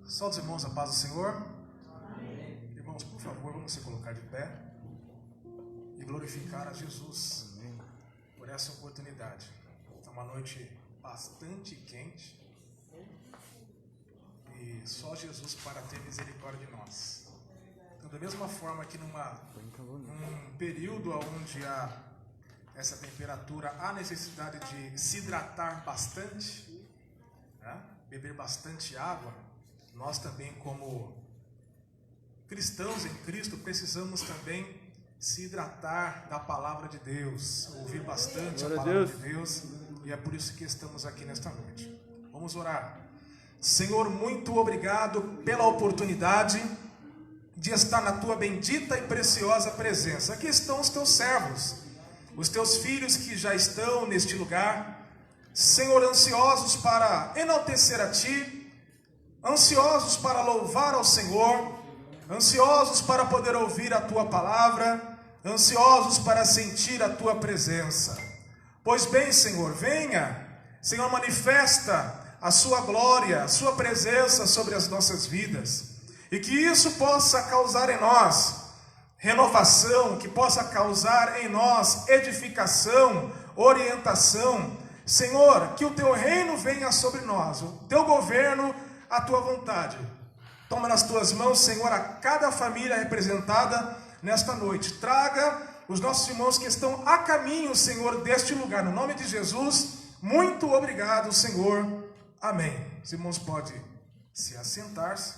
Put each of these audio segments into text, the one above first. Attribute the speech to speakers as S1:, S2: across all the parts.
S1: Só os irmãos, a paz do Senhor. Amém. Irmãos, por favor, vamos se colocar de pé e glorificar a Jesus. Amém. Por essa oportunidade. É uma noite bastante quente e só Jesus para ter misericórdia de nós. Então, da mesma forma que num período onde há essa temperatura, há necessidade de se hidratar bastante, né? Beber bastante água, nós também, como cristãos em Cristo, precisamos também se hidratar da palavra de Deus, ouvir bastante a palavra de Deus, e é por isso que estamos aqui nesta noite. Vamos orar. Senhor, muito obrigado pela oportunidade de estar na tua bendita e preciosa presença. Aqui estão os teus servos, os teus filhos que já estão neste lugar, Senhor, ansiosos para enaltecer a ti, ansiosos para louvar ao Senhor, ansiosos para poder ouvir a tua palavra, ansiosos para sentir a tua presença. Pois bem, Senhor, venha, Senhor, manifesta a sua glória, a sua presença sobre as nossas vidas, e que isso possa causar em nós renovação, que possa causar em nós edificação, orientação. Senhor, que o teu reino venha sobre nós, o teu governo, a tua vontade. Toma nas tuas mãos, Senhor, a cada família representada nesta noite. Traga os nossos irmãos que estão a caminho, Senhor, deste lugar. No nome de Jesus, muito obrigado, Senhor. Amém. Os irmãos podem se assentar-se.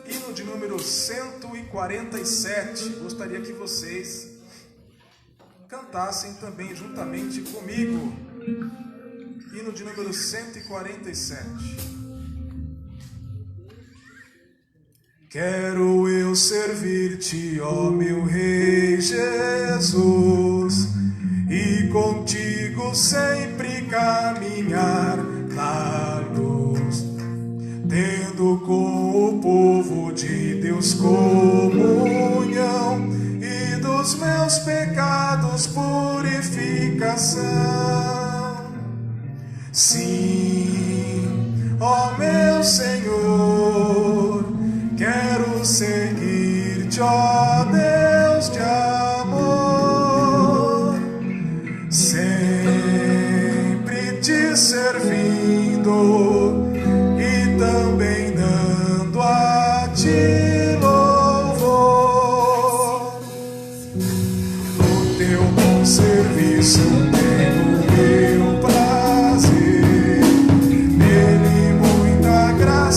S1: Hino de número 147. Gostaria que vocês cantassem também juntamente comigo. Hino de número 147. Quero eu servir-te, ó meu Rei Jesus, e contigo sempre caminhar na luz, tendo com o povo de Deus comunhão, e dos meus pecados purificação. Sim, ó meu Senhor, quero seguir-te, ó Deus de amor, sempre te servindo e também dando a ti louvor. No teu bom serviço tenho meu prazer, nele muita graça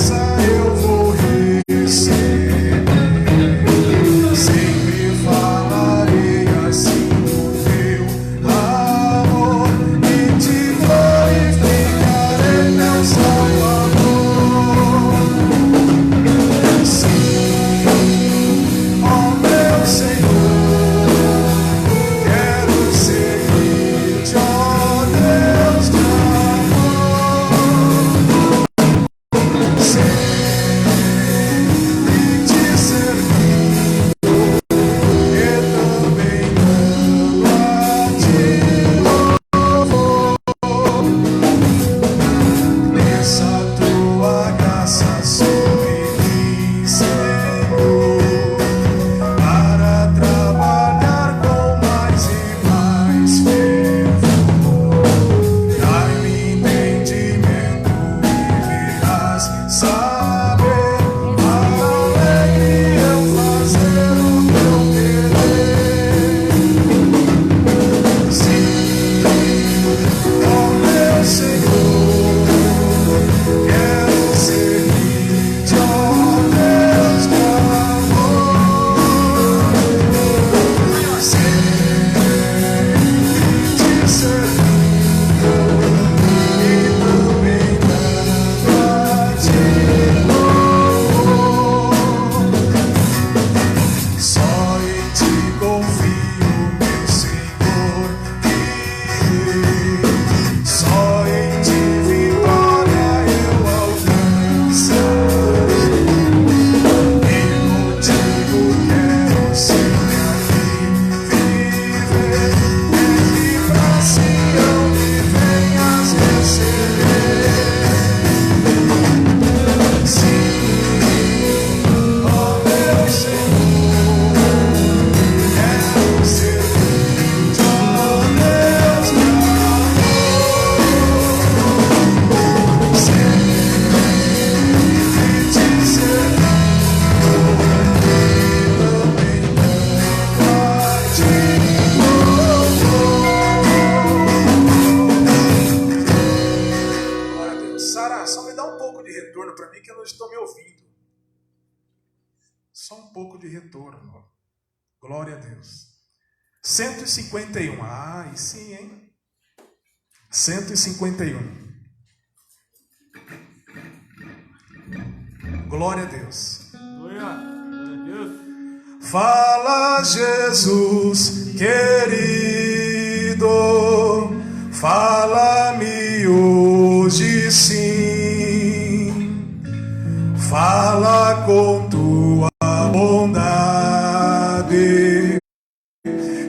S1: pouco de retorno para mim que eu não estou me ouvindo. Só um pouco de retorno. Glória a Deus. 151. Ah, e sim, hein? 151. Glória a Deus.
S2: Glória a Deus.
S1: Fala, Jesus querido, fala-me hoje sim, fala com tua bondade,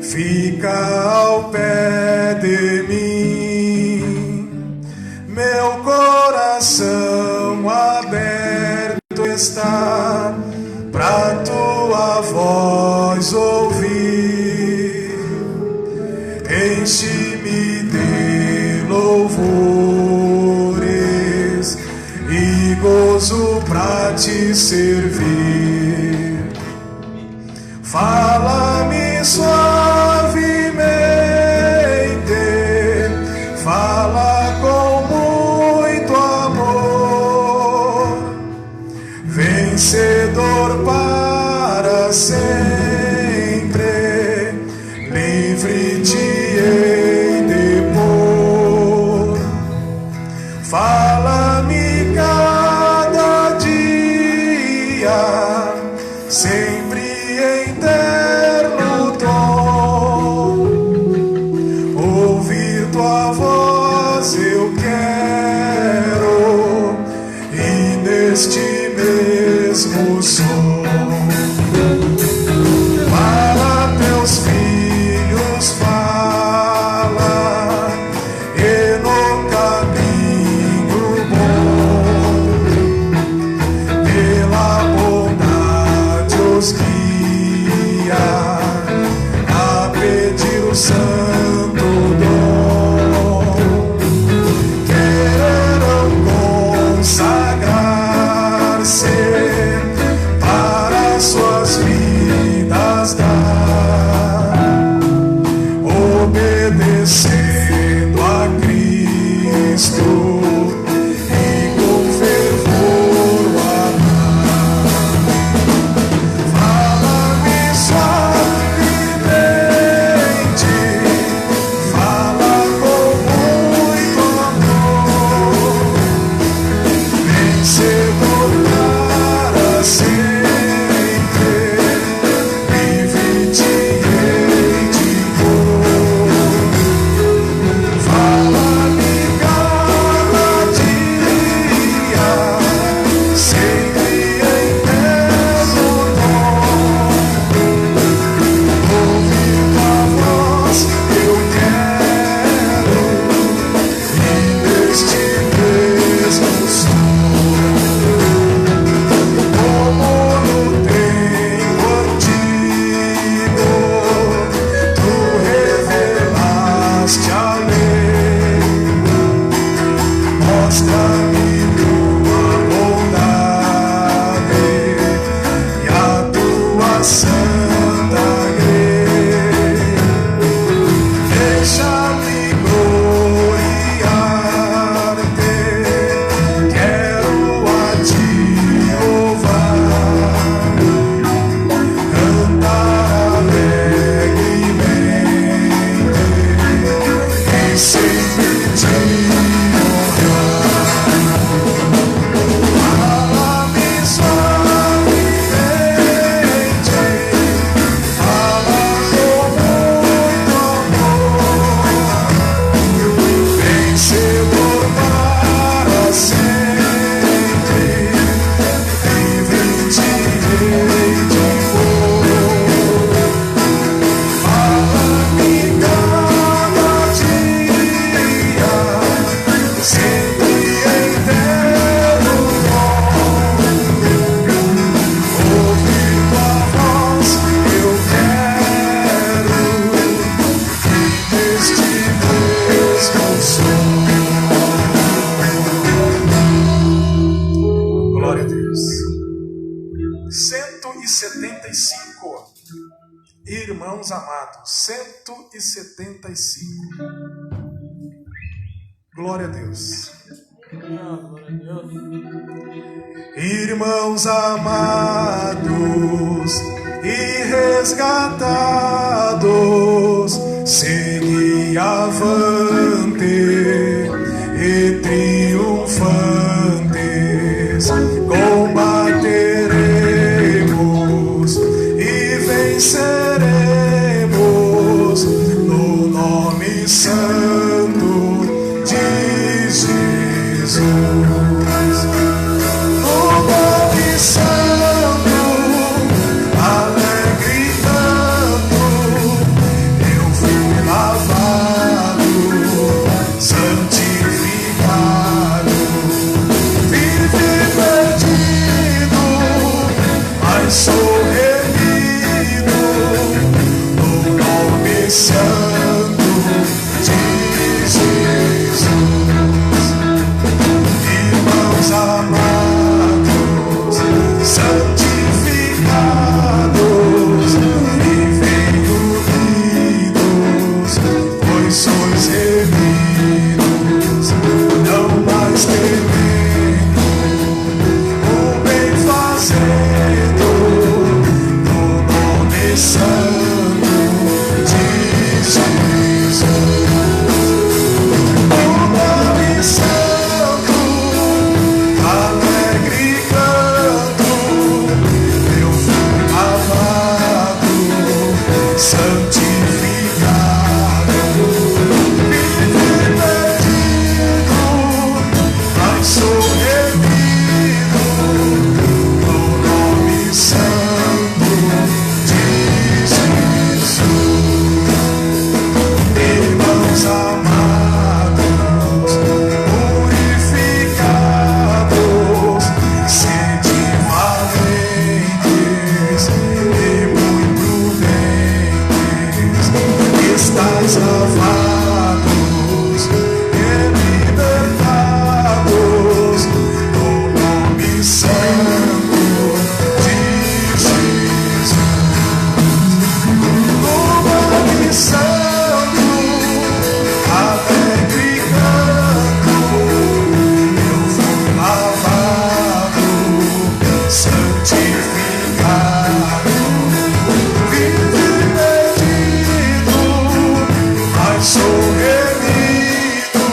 S1: fica ao pé de mim, meu coração aberto está pra tua voz ouvir, enche-me de louvores e gozo pra te servir. Fala-me suavemente, fala com muito amor, vencedor para sempre, livre te hei de pôr. Fala-me cada dia, sempre em terno tom, ouvir tua voz eu quero, e neste mesmo som, para teus filhos fala, e no caminho bom, pela bondade os guia, a pedir o santo dom, quererão consagrar-se para suas vidas dar, obedecendo a Cristo e com fervor o amar. Fala-me suavemente, fala com muito amor, vencedor para sempre, livre te hei de pôr. Fala-me cada dia, sempre em terno tom, ouvir tua voz eu quero, e neste mesmo som, como no tempo antigo, tu revelaste a lei, mostra-me tua bondade e a tua santa grei. Deixa-me gloriar-te, quero a ti louvar, cantar alegremente e sempre te honrar. Fala-me suavemente, fala com muito amor, vencedor para sempre, livre te hei de pôr. Fala-me cada dia, sempre em terno tom, ouvir tua voz eu quero, e neste mesmo som. Glória a Deus. 175. Irmãos amados, 175. Glória a Deus.
S2: Glória glória a Deus.
S1: Irmãos amados e resgatados, segui avante e triunfantes, combateremos e venceremos no nome santo de Jesus. No nome santo, alegre canto, eu fui lavado, santificado, vive perdido, mas sou remido no nome santo de Jesus. Irmãos amados, santificados e bem-unidos, pois sois remidos, não mais temendo, o bem fazendo, no nome santo de Jesus. No nome santo, alegre canto, eu fui lavado, santificado, vive perdido, mas sou remido no nome santo de Jesus. Irmãos amados, purificados, sede valentes e muito prudentes, estáis lavados e libertados no nome santo de Jesus. No nome santo, alegre canto, eu fui lavado, santificado, vive perdido, mas sou remido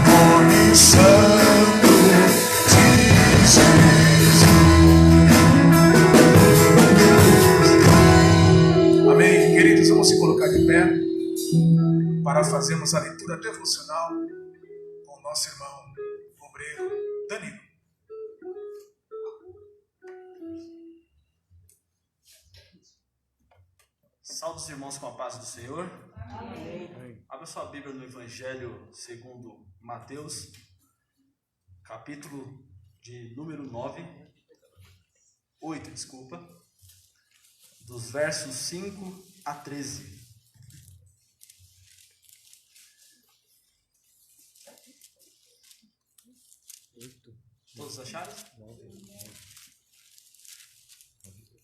S1: no nome santo de Jesus. Amém. Queridos, vamos se colocar de pé para fazermos a leitura devocional com o nosso irmão obreiro Danilo.
S3: Saúde os irmãos com a paz do Senhor. Amém. Abra sua Bíblia no Evangelho segundo Mateus, capítulo de número 8, dos versos 5 a 13. Todos acharam?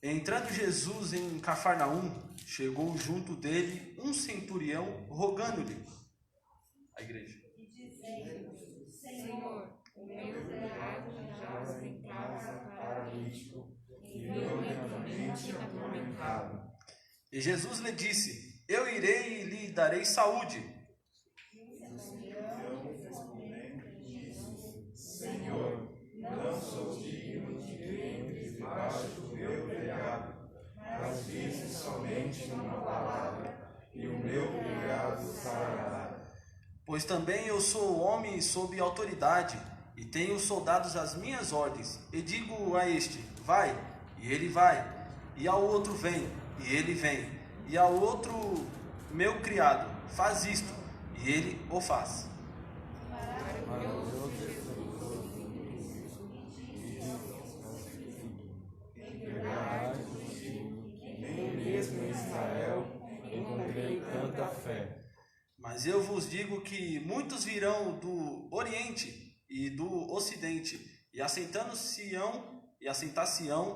S3: Entrando Jesus em Cafarnaum, chegou junto dele um centurião rogando-lhe, a igreja,
S4: e dizendo: Senhor, o meu empregado jaz em casa paralítico e violentamente atormentado.
S3: E Jesus lhe disse: Eu irei e lhe darei saúde.
S4: Senhor, não sou digno de que entres debaixo do meu telhado, mas dize somente uma palavra, e o meu telhado sarará.
S3: Pois também eu sou homem sob autoridade, e tenho soldados às minhas ordens. E digo a este: vai, e ele vai. E ao outro: vem, e ele vem. E ao outro: meu criado, faz isto, e ele o faz.
S4: Nem mesmo em Israel encontrei tanta fé.
S3: Mas eu vos digo que muitos virão do Oriente e do Ocidente, e assentar-se-ão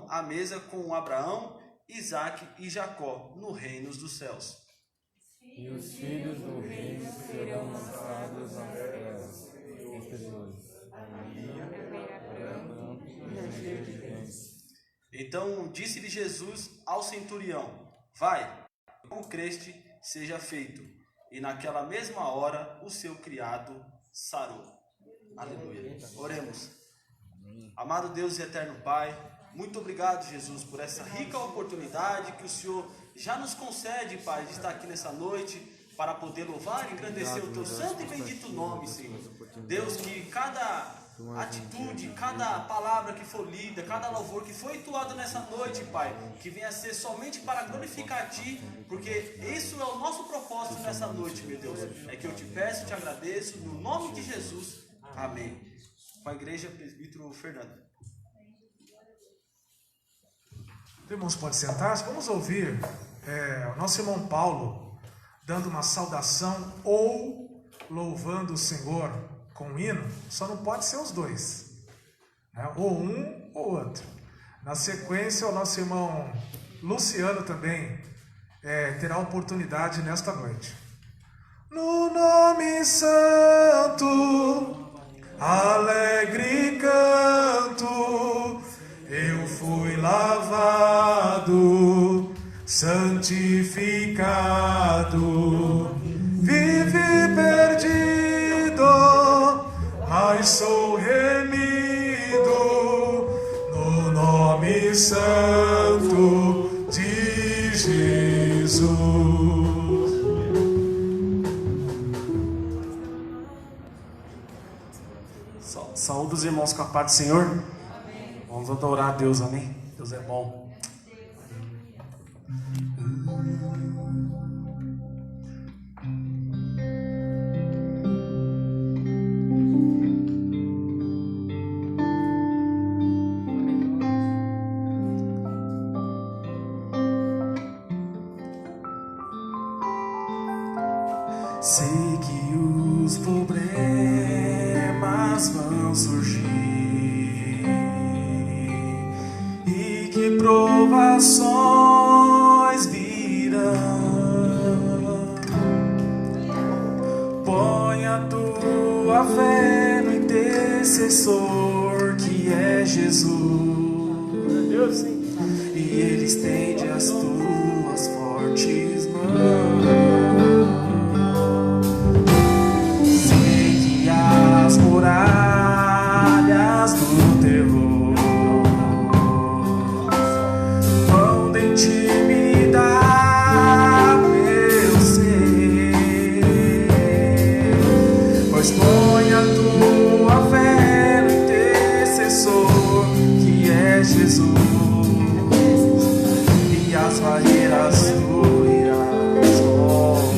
S3: à mesa com Abraão, Isaque e Jacó no reino dos céus.
S4: E os filhos do reino serão lançados às trevas, e
S3: Então disse-lhe Jesus ao centurião: vai, como creste, seja feito. E naquela mesma hora o seu criado sarou. Aleluia. Oremos. Amado Deus e eterno Pai, muito obrigado, Jesus, por essa rica oportunidade que o Senhor já nos concede, Pai, de estar aqui nessa noite para poder louvar e engrandecer o Teu santo e bendito nome, Senhor. Deus, que cada atitude, cada palavra que for lida, cada louvor que foi entoado nessa noite, Pai, que venha a ser somente para glorificar a Ti, porque isso é o nosso propósito nessa noite, meu Deus. É que eu te peço, te agradeço, no nome de Jesus. Amém. Com a igreja, presbítero Fernando.
S1: Irmãos, pode sentar-se. Vamos ouvir o nosso irmão Paulo dando uma saudação ou louvando o Senhor com um hino. Só não pode ser os dois, né? Ou um ou outro. Na sequência, o nosso irmão Luciano também terá oportunidade nesta noite. No nome santo, alegre canto, eu fui lavado, santificado, vivi perdido, mas sou remido, no nome santo de Jesus. Saúde os irmãos com a paz do Senhor. Amém. Vamos adorar a Deus, amém? Deus é bom. Sei que os problemas vão surgir e que provações virão. Põe a tua fé no intercessor que é Jesus, e Ele estende as tuas fortes mãos. As muralhas do terror vão de intimidar meu ser, pois põe a tua fé no intercessor que é Jesus, e as barreiras tu irás romper.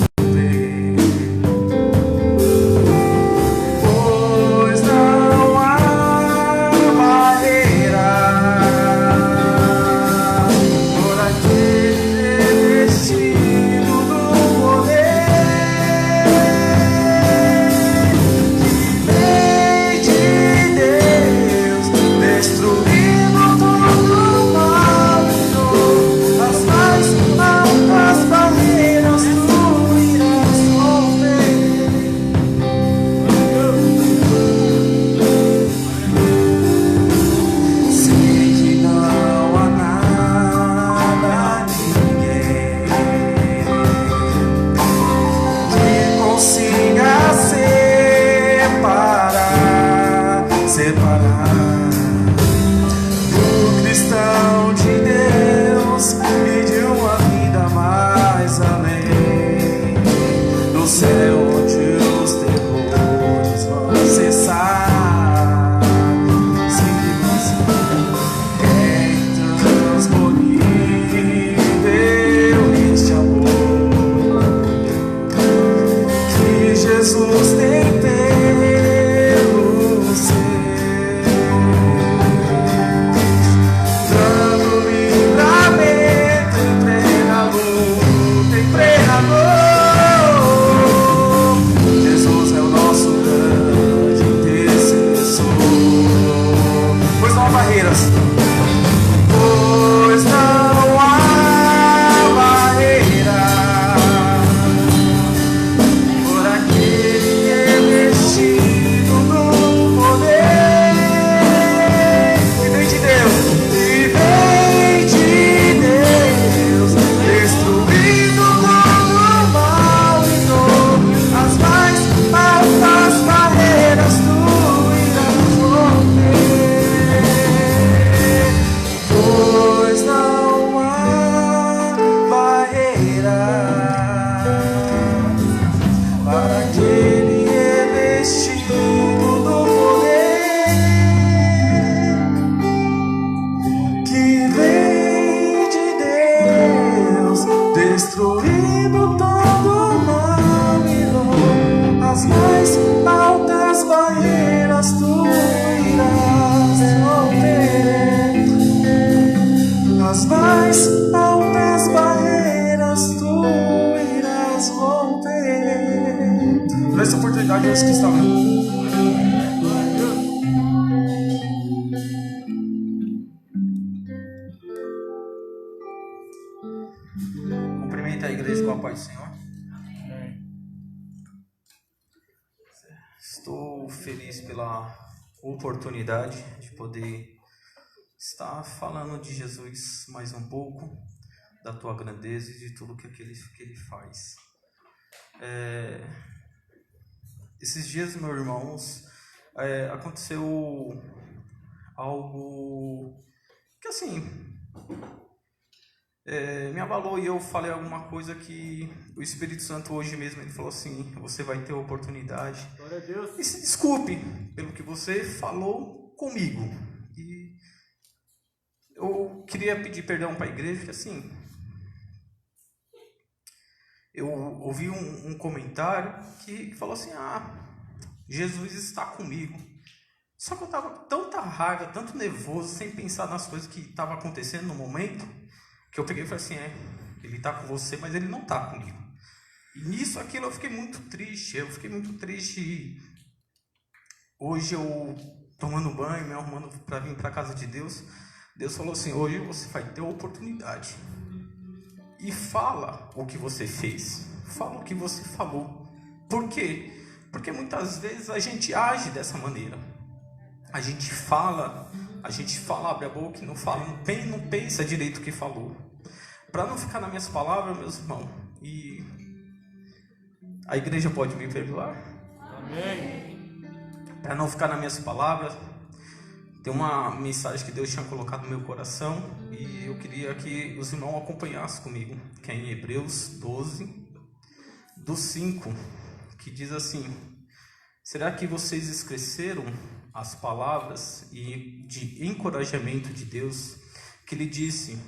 S1: Por aquele que é vestido no
S3: mais altas barreiras tu irás romper.
S1: Por essa oportunidade, os que estão vendo.
S3: Cumprimenta a igreja com a paz do Senhor. Estou feliz pela oportunidade de poder estar falando de Jesus mais um pouco, da tua grandeza e de tudo que ele faz. Esses dias, meus irmãos, aconteceu algo que assim me abalou, e eu falei alguma coisa que o Espírito Santo hoje mesmo ele falou assim: você vai ter a oportunidade.
S2: Glória a Deus.
S3: E se desculpe pelo que você falou comigo. E eu queria pedir perdão para a igreja, que assim, eu ouvi um comentário que falou assim: Jesus está comigo. Só que eu estava tanta raiva, tanto nervoso, sem pensar nas coisas que estavam acontecendo no momento, que eu peguei e falei assim: ele está com você, mas ele não está comigo. E nisso, aquilo, eu fiquei muito triste. E hoje eu, tomando banho, me arrumando para vir para a casa de Deus, Deus falou assim: hoje você vai ter a oportunidade. E fala o que você fez. Fala o que você falou. Por quê? Porque muitas vezes a gente age dessa maneira. A gente fala, abre a boca e não fala, não pensa direito o que falou. Para não ficar nas minhas palavras, meus irmãos, e a igreja pode me perdoar?
S2: Amém.
S3: Para não ficar nas minhas palavras, tem uma mensagem que Deus tinha colocado no meu coração e eu queria que os irmãos acompanhassem comigo, que é em Hebreus 12, do 5, que diz assim: será que vocês esqueceram as palavras e de encorajamento de Deus, que lhe disse,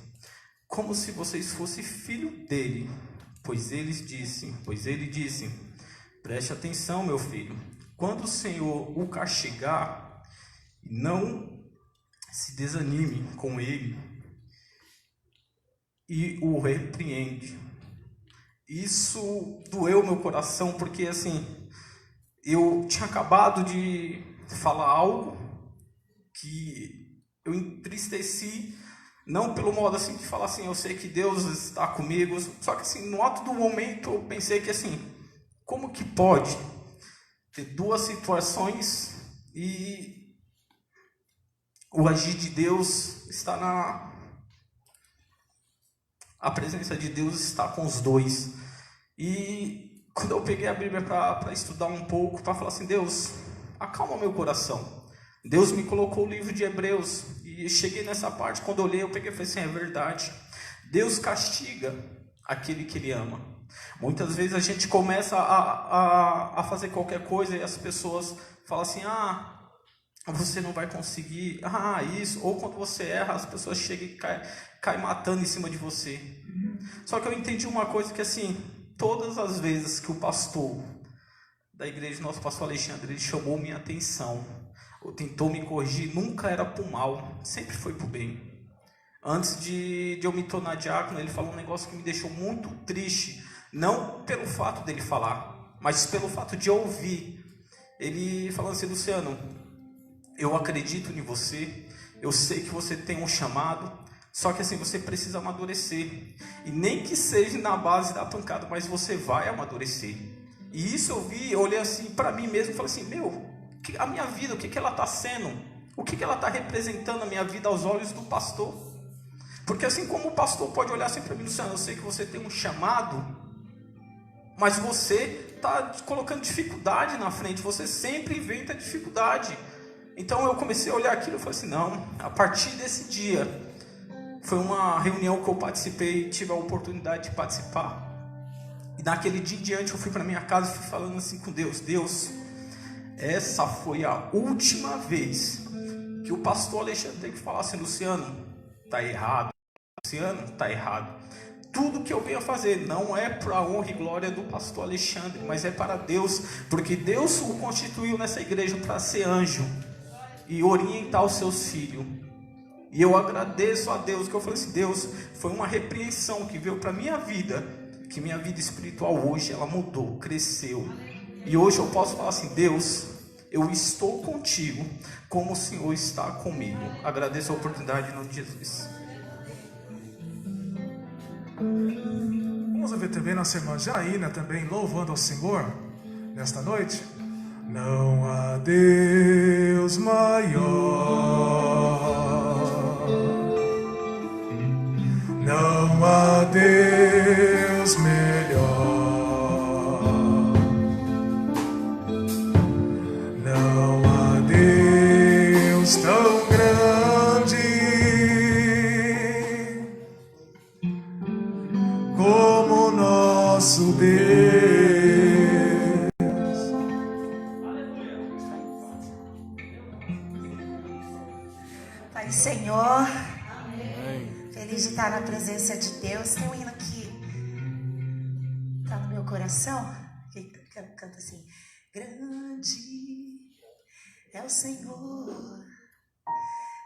S3: como se vocês fossem filho dele, pois ele disse, preste atenção, meu filho, quando o Senhor o castigar, não se desanime com ele e o repreende. Isso doeu meu coração, porque assim, eu tinha acabado de falar algo que eu entristeci, não pelo modo assim de falar assim, eu sei que Deus está comigo, só que assim, no ato do momento eu pensei que assim, como que pode ter duas situações e o agir de Deus está a presença de Deus está com os dois. E quando eu peguei a Bíblia para estudar um pouco, para falar assim, Deus, acalma meu coração. Deus me colocou o livro de Hebreus e cheguei nessa parte, quando eu olhei, eu peguei e falei assim, é verdade. Deus castiga aquele que Ele ama. Muitas vezes a gente começa a fazer qualquer coisa e as pessoas falam assim, você não vai conseguir, isso. Ou quando você erra, as pessoas chegam e caem matando em cima de você. Só que eu entendi uma coisa, que assim, todas as vezes que o pastor da igreja, nosso pastor Alexandre, ele chamou minha atenção, ou tentou me corrigir, nunca era para o mal, sempre foi para o bem. Antes de eu me tornar diácono, ele falou um negócio que me deixou muito triste, não pelo fato dele falar, mas pelo fato de eu ouvir. Ele falou assim, Luciano, eu acredito em você, eu sei que você tem um chamado, só que assim, você precisa amadurecer, e nem que seja na base da pancada, mas você vai amadurecer. E isso eu olhei assim para mim mesmo e falei assim, a minha vida, o que ela está sendo? O que ela está representando a minha vida aos olhos do pastor? Porque assim como o pastor pode olhar assim para mim, Luciano, eu sei que você tem um chamado, mas você está colocando dificuldade na frente, você sempre inventa dificuldade. Então eu comecei a olhar aquilo e falei assim, não, a partir desse dia, foi uma reunião que eu participei, tive a oportunidade de participar, e naquele dia em diante eu fui para minha casa e fui falando assim com Deus, essa foi a última vez que o pastor Alexandre tem que falar assim, Luciano, está errado, tudo que eu venho a fazer não é para a honra e glória do pastor Alexandre, mas é para Deus, porque Deus o constituiu nessa igreja para ser anjo e orientar os seus filhos.
S5: E eu agradeço a Deus, que eu falei assim, Deus, foi uma repreensão que veio para minha vida, que minha vida espiritual hoje, ela mudou, cresceu. E hoje eu posso falar assim, Deus, eu estou contigo, como o Senhor está comigo. Agradeço a oportunidade em nome de Jesus.
S1: Vamos ver também nossa irmã Jaina também louvando ao Senhor nesta noite. Não há Deus maior, não há Deus melhor, não há Deus tão grande como nosso Deus.
S6: Pai Senhor, feliz de estar na presença de Deus. Tem um hino que está no meu coração, que canta assim: grande é o Senhor.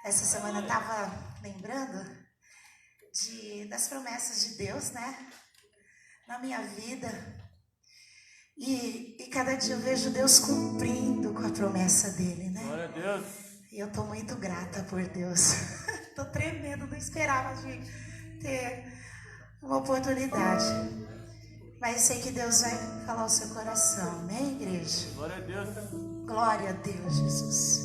S6: Essa semana eu estava lembrando das promessas de Deus, né, na minha vida, e cada dia eu vejo Deus cumprindo com a promessa dele, né?
S2: Glória a Deus.
S6: E eu tô muito grata por Deus. Tô tremendo, não esperava de ter uma oportunidade, mas sei que Deus vai falar o seu coração, né, igreja?
S2: Glória a Deus.
S6: Glória a Deus, Jesus.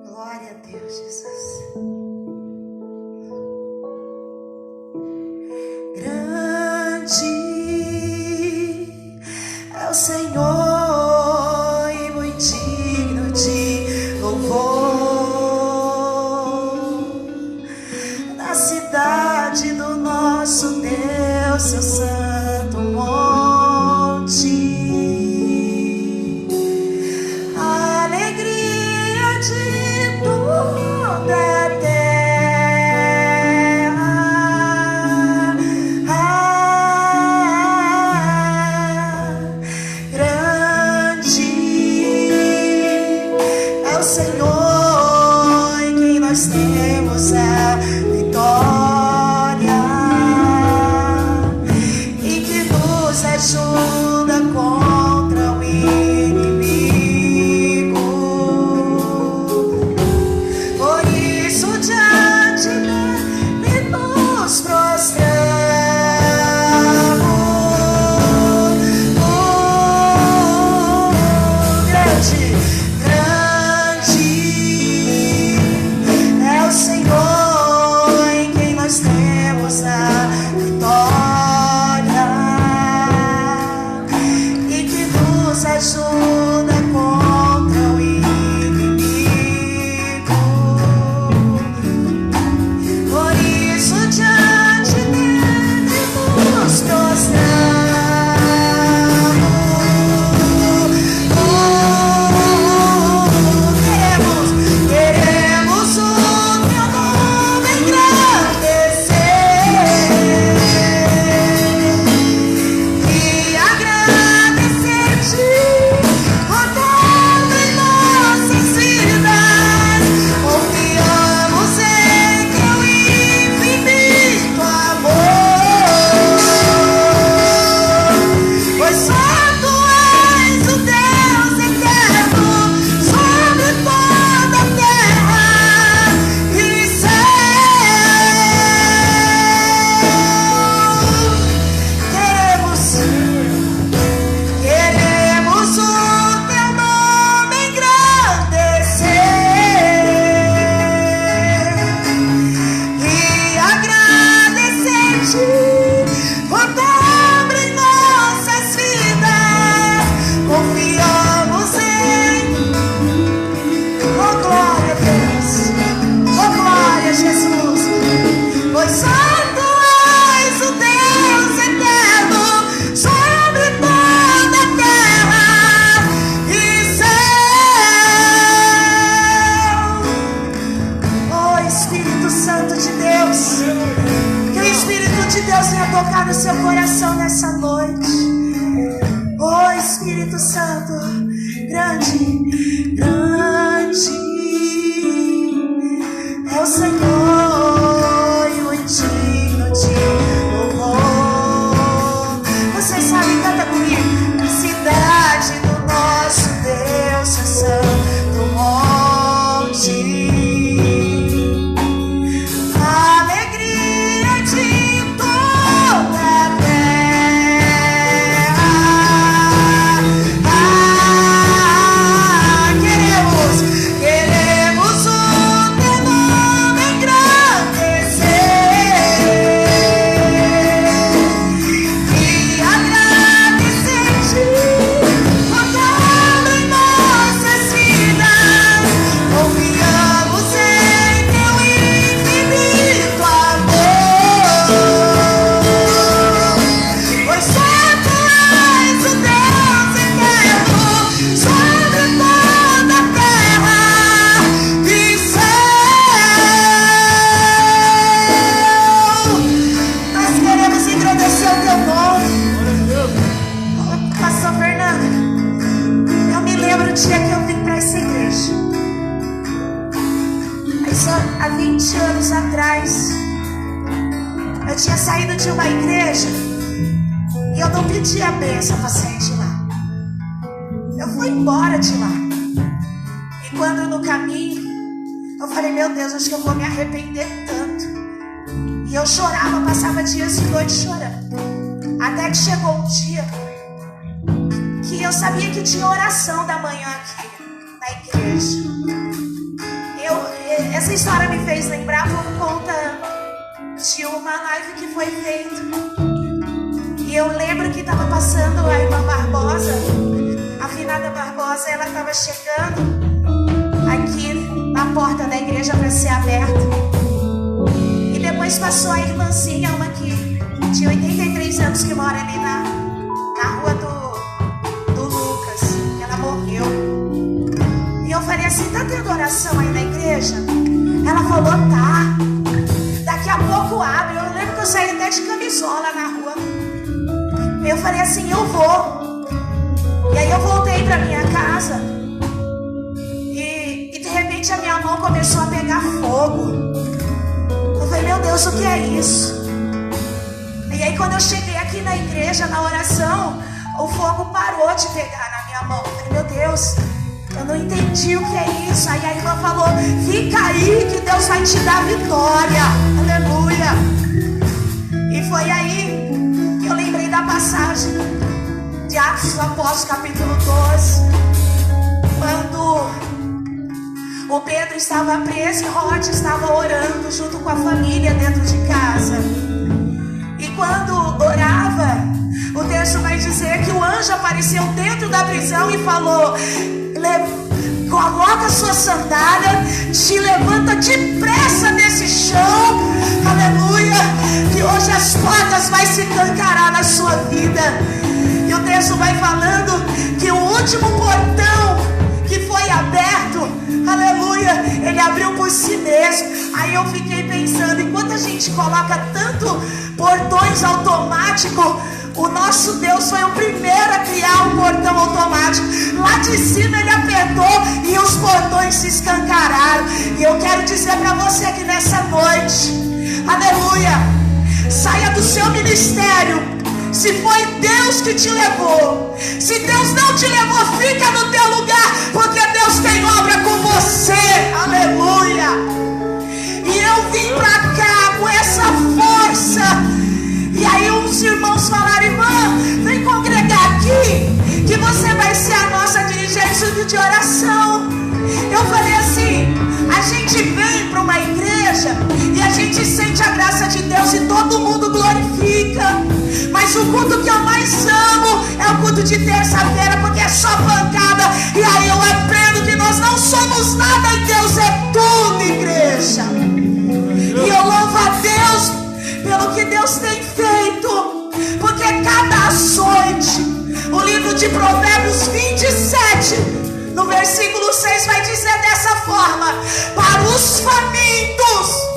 S6: Glória a Deus, Jesus. Grande é o Senhor e muito digno de louvor. Na cidade do nosso Deus, seu santo monte. Alegria de toda a terra. Grande é o Senhor em quem nós temos a vitória e que nos ajuda contra o inimigo. Por isso diante dele nos prostramos. Grande é o Senhor em quem nós temos a vitória e que nos ajuda contra o inimigo. Por isso diante dele nos prostramos. Queremos o teu nome engrandecer e agradecer-te por tudo em nossas vidas. Confiamos em teu infinito amor, pois só tu és o Deus eterno sobre toda a terra e céu. Queremos o teu nome engrandecer e agradecer-te por tudo em nossas vidas. Confiamos em glória a Deus, glória a Jesus, pois só tu és o Deus eterno sobre toda a terra e céu. Oh Espírito Santo de Deus, que o Espírito de Deus venha tocar no seu coração nessa noite. Oh Espírito Santo, grande, grande é o Senhor e o digno de louvor. Você sabe, canta comigo. A cidade do nosso Deus é santo monte. Há 20 anos atrás, eu tinha saído de uma igreja e eu não pedi a bênção para sair de lá. Eu fui embora de lá. E quando no caminho, eu falei, meu Deus, acho que eu vou me arrepender tanto. E eu chorava, passava dias e noites chorando. Até que chegou um dia que eu sabia que tinha oração da manhã aqui na igreja. Essa história me fez lembrar por conta de uma live que foi feita. E eu lembro que estava passando a irmã Barbosa, a finada Barbosa, ela estava chegando aqui na porta da igreja para ser aberta. E depois passou a irmãzinha, uma que tinha 83 anos, que mora ali na rua do Lucas. Ela morreu. E eu falei assim, tá tendo oração aí na igreja? Ela falou, tá. Daqui a pouco abre. Eu lembro que eu saí até de camisola na rua. Eu falei assim, eu vou. E aí eu voltei pra minha casa. E de repente a minha mão começou a pegar fogo. Eu falei, meu Deus, o que é isso? E aí quando eu cheguei aqui na igreja, na oração, o fogo parou de pegar na minha mão. Eu falei, meu Deus, eu não entendi o que é isso. Aí a irmã falou, fica aí que Deus vai te dar vitória. Aleluia. E foi aí que eu lembrei da passagem de Atos dos Apóstolos, capítulo 12, quando o Pedro estava preso e Rod estava orando junto com a família dentro de casa. E quando orava, o texto vai dizer que o anjo apareceu dentro da prisão e falou, coloca a sua sandália, te levanta depressa desse chão, aleluia, que hoje as portas vai se escancarar na sua vida. E o texto vai falando que o último portão que foi aberto, aleluia, ele abriu por si mesmo. Aí eu fiquei pensando, enquanto a gente coloca tanto portões automáticos, o nosso Deus foi o primeiro a criar um portão automático. Lá de cima ele apertou e os portões se escancararam. E eu quero dizer para você que nessa noite, aleluia, saia do seu ministério. Se foi Deus que te levou, se Deus não te levou, fica no teu lugar, porque Deus tem obra com você, aleluia. E eu vim pra cá com essa força. E aí os irmãos falaram, irmã, vem congregar aqui, que você vai ser a nossa dirigente de oração. Eu falei assim, a gente vem para uma igreja e a gente sente a graça de Deus e todo mundo glorifica. Mas o culto que eu mais amo é o culto de terça-feira, porque é só pancada. E aí eu aprendo que nós não somos nada e Deus é tudo, igreja. E eu louvo a Deus pelo que Deus tem feito, porque cada açoite, o livro de Provérbios 27, no versículo 6 vai dizer dessa forma, para os famintos,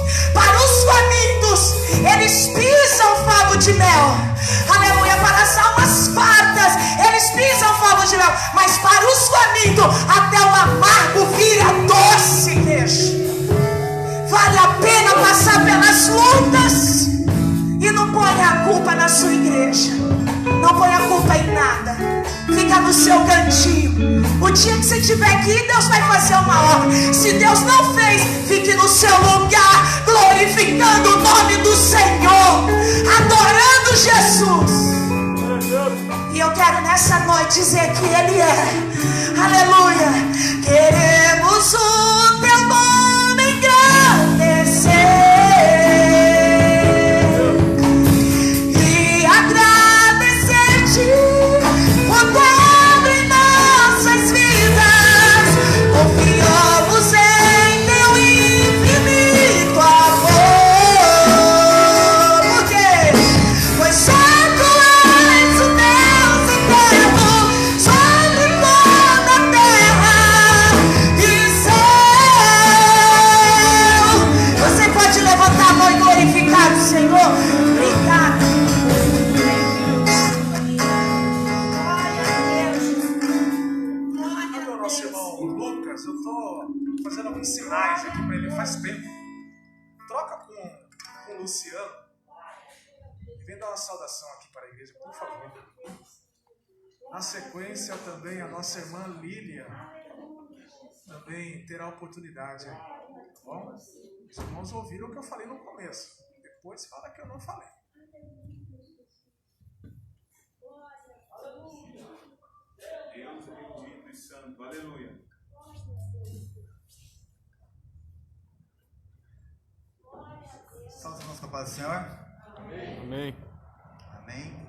S6: eles pisam favo de mel, aleluia, para as almas fartas, eles pisam favo de mel, mas para os famintos até o amargo vira doce, igreja. Vale a pena passar pelas lutas. E não ponha a culpa na sua igreja. Não ponha a culpa em nada. Fica no seu cantinho. O dia que você estiver aqui, Deus vai fazer uma obra. Se Deus não fez, fique no seu lugar, glorificando o nome do Senhor, adorando Jesus. E eu quero nessa noite dizer que Ele é. Aleluia. Queremos o teu nome engrandecer.
S1: Sinais aqui para ele faz tempo. Troca com o Luciano e vem dar uma saudação aqui para a igreja, por favor. Na sequência também a nossa irmã Lília também terá a oportunidade. Bom, os irmãos ouviram o que eu falei no começo. Depois fala que eu não falei.
S4: Deus é bendito e santo. Aleluia.
S7: Salve, irmãos, com a paz do Senhor.
S2: Amém. Amém.
S7: Amém.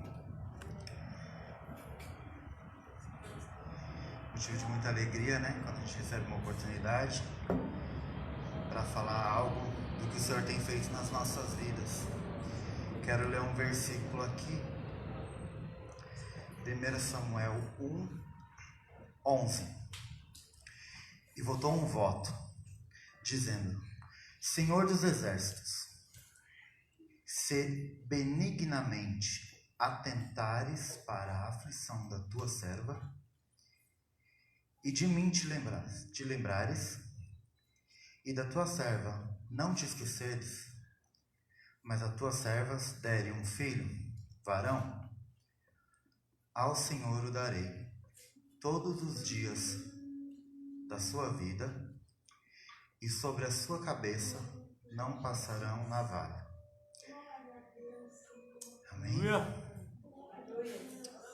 S7: Motivo de muita alegria, né? Quando a gente recebe uma oportunidade para falar algo do que o Senhor tem feito nas nossas vidas. Quero ler um versículo aqui. 1 Samuel 1:11. E votou um voto, dizendo: Senhor dos exércitos, se benignamente atentares para a aflição da tua serva, e de mim te lembrares, e da tua serva não te esqueceres, mas a tuas servas derem um filho, varão, ao Senhor o darei, todos os dias da sua vida, e sobre a sua cabeça não passarão navalha. Amém?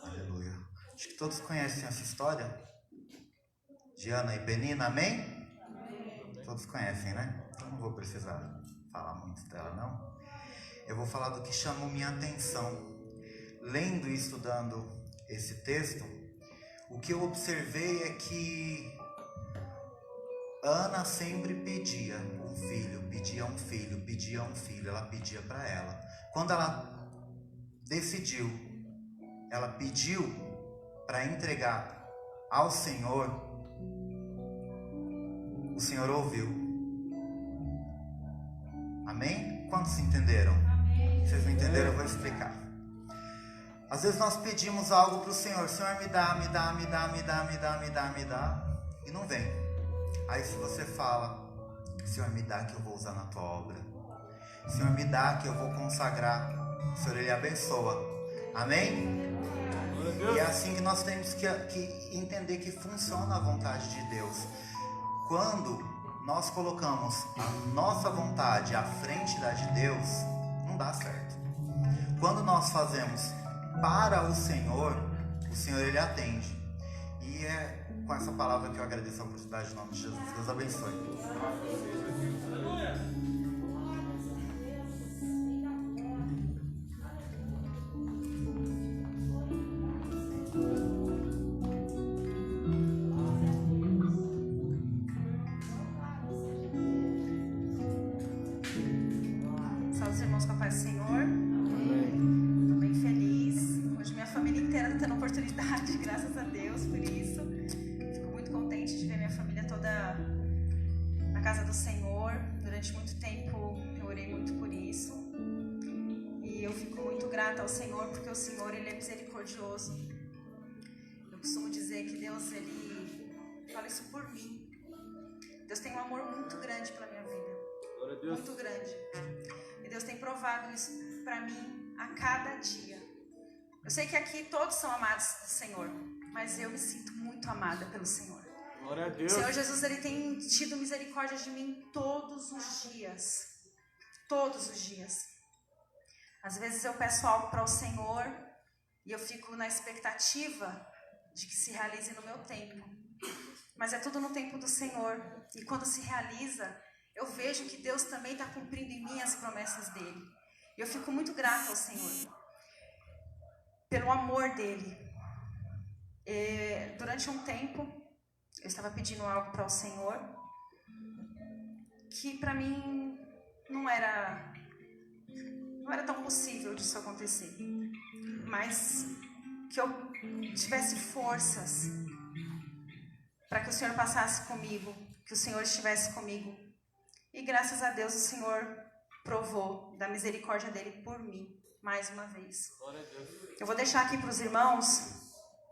S7: Aleluia. Acho que todos conhecem essa história de Ana e Penina, amém? Todos conhecem, né? Então não vou precisar falar muito dela, não. Eu vou falar do que chamou minha atenção. Lendo e estudando esse texto, o que eu observei é que Ana sempre pedia um filho, ela pedia para ela. Quando ela decidiu, ela pediu para entregar ao Senhor, o Senhor ouviu. Amém? Quantos entenderam? Amém. Vocês não entenderam? Eu vou explicar. Às vezes nós pedimos algo para o Senhor: Senhor, me dá, e não vem. Aí se você fala: Senhor, me dá que eu vou usar na tua obra, Senhor, me dá que eu vou consagrar, o Senhor, Ele abençoa. Amém? E é assim que nós temos que entender que funciona a vontade de Deus. Quando nós colocamos a nossa vontade à frente da de Deus, não dá certo. Quando nós fazemos para o Senhor Ele atende. E é com essa palavra que eu agradeço a oportunidade em nome de Jesus. Deus abençoe.
S6: Salve os irmãos com a paz do Senhor. Estou bem feliz. Hoje minha família inteira está tendo oportunidade, graças a Deus por isso. Fico muito contente de ver minha família toda na casa do Senhor. Durante muito tempo eu orei muito por isso. E eu fico muito grata ao Senhor, porque o Senhor, Ele é misericordioso. Eu costumo dizer que Deus, Ele fala isso por mim. Deus tem um amor muito grande pela minha vida.
S2: Glória a Deus.
S6: Muito grande. E Deus tem provado isso para mim a cada dia. Eu sei que aqui todos são amados do Senhor, mas eu me sinto muito amada pelo Senhor.
S2: Glória a Deus.
S6: O Senhor Jesus, Ele tem tido misericórdia de mim todos os dias. Todos os dias. Às vezes eu peço algo para o Senhor e eu fico na expectativa de que se realize no meu tempo. Mas é tudo no tempo do Senhor. E quando se realiza, eu vejo que Deus também está cumprindo em mim as promessas dEle. E eu fico muito grata ao Senhor pelo amor dEle. Durante um tempo, eu estava pedindo algo para o Senhor que para mim não era tão possível disso acontecer. Mas que eu tivesse forças para que o Senhor passasse comigo, que o Senhor estivesse comigo. E graças a Deus o Senhor provou da misericórdia dele por mim, mais uma vez.
S2: Glória a Deus.
S6: Eu vou deixar aqui para os irmãos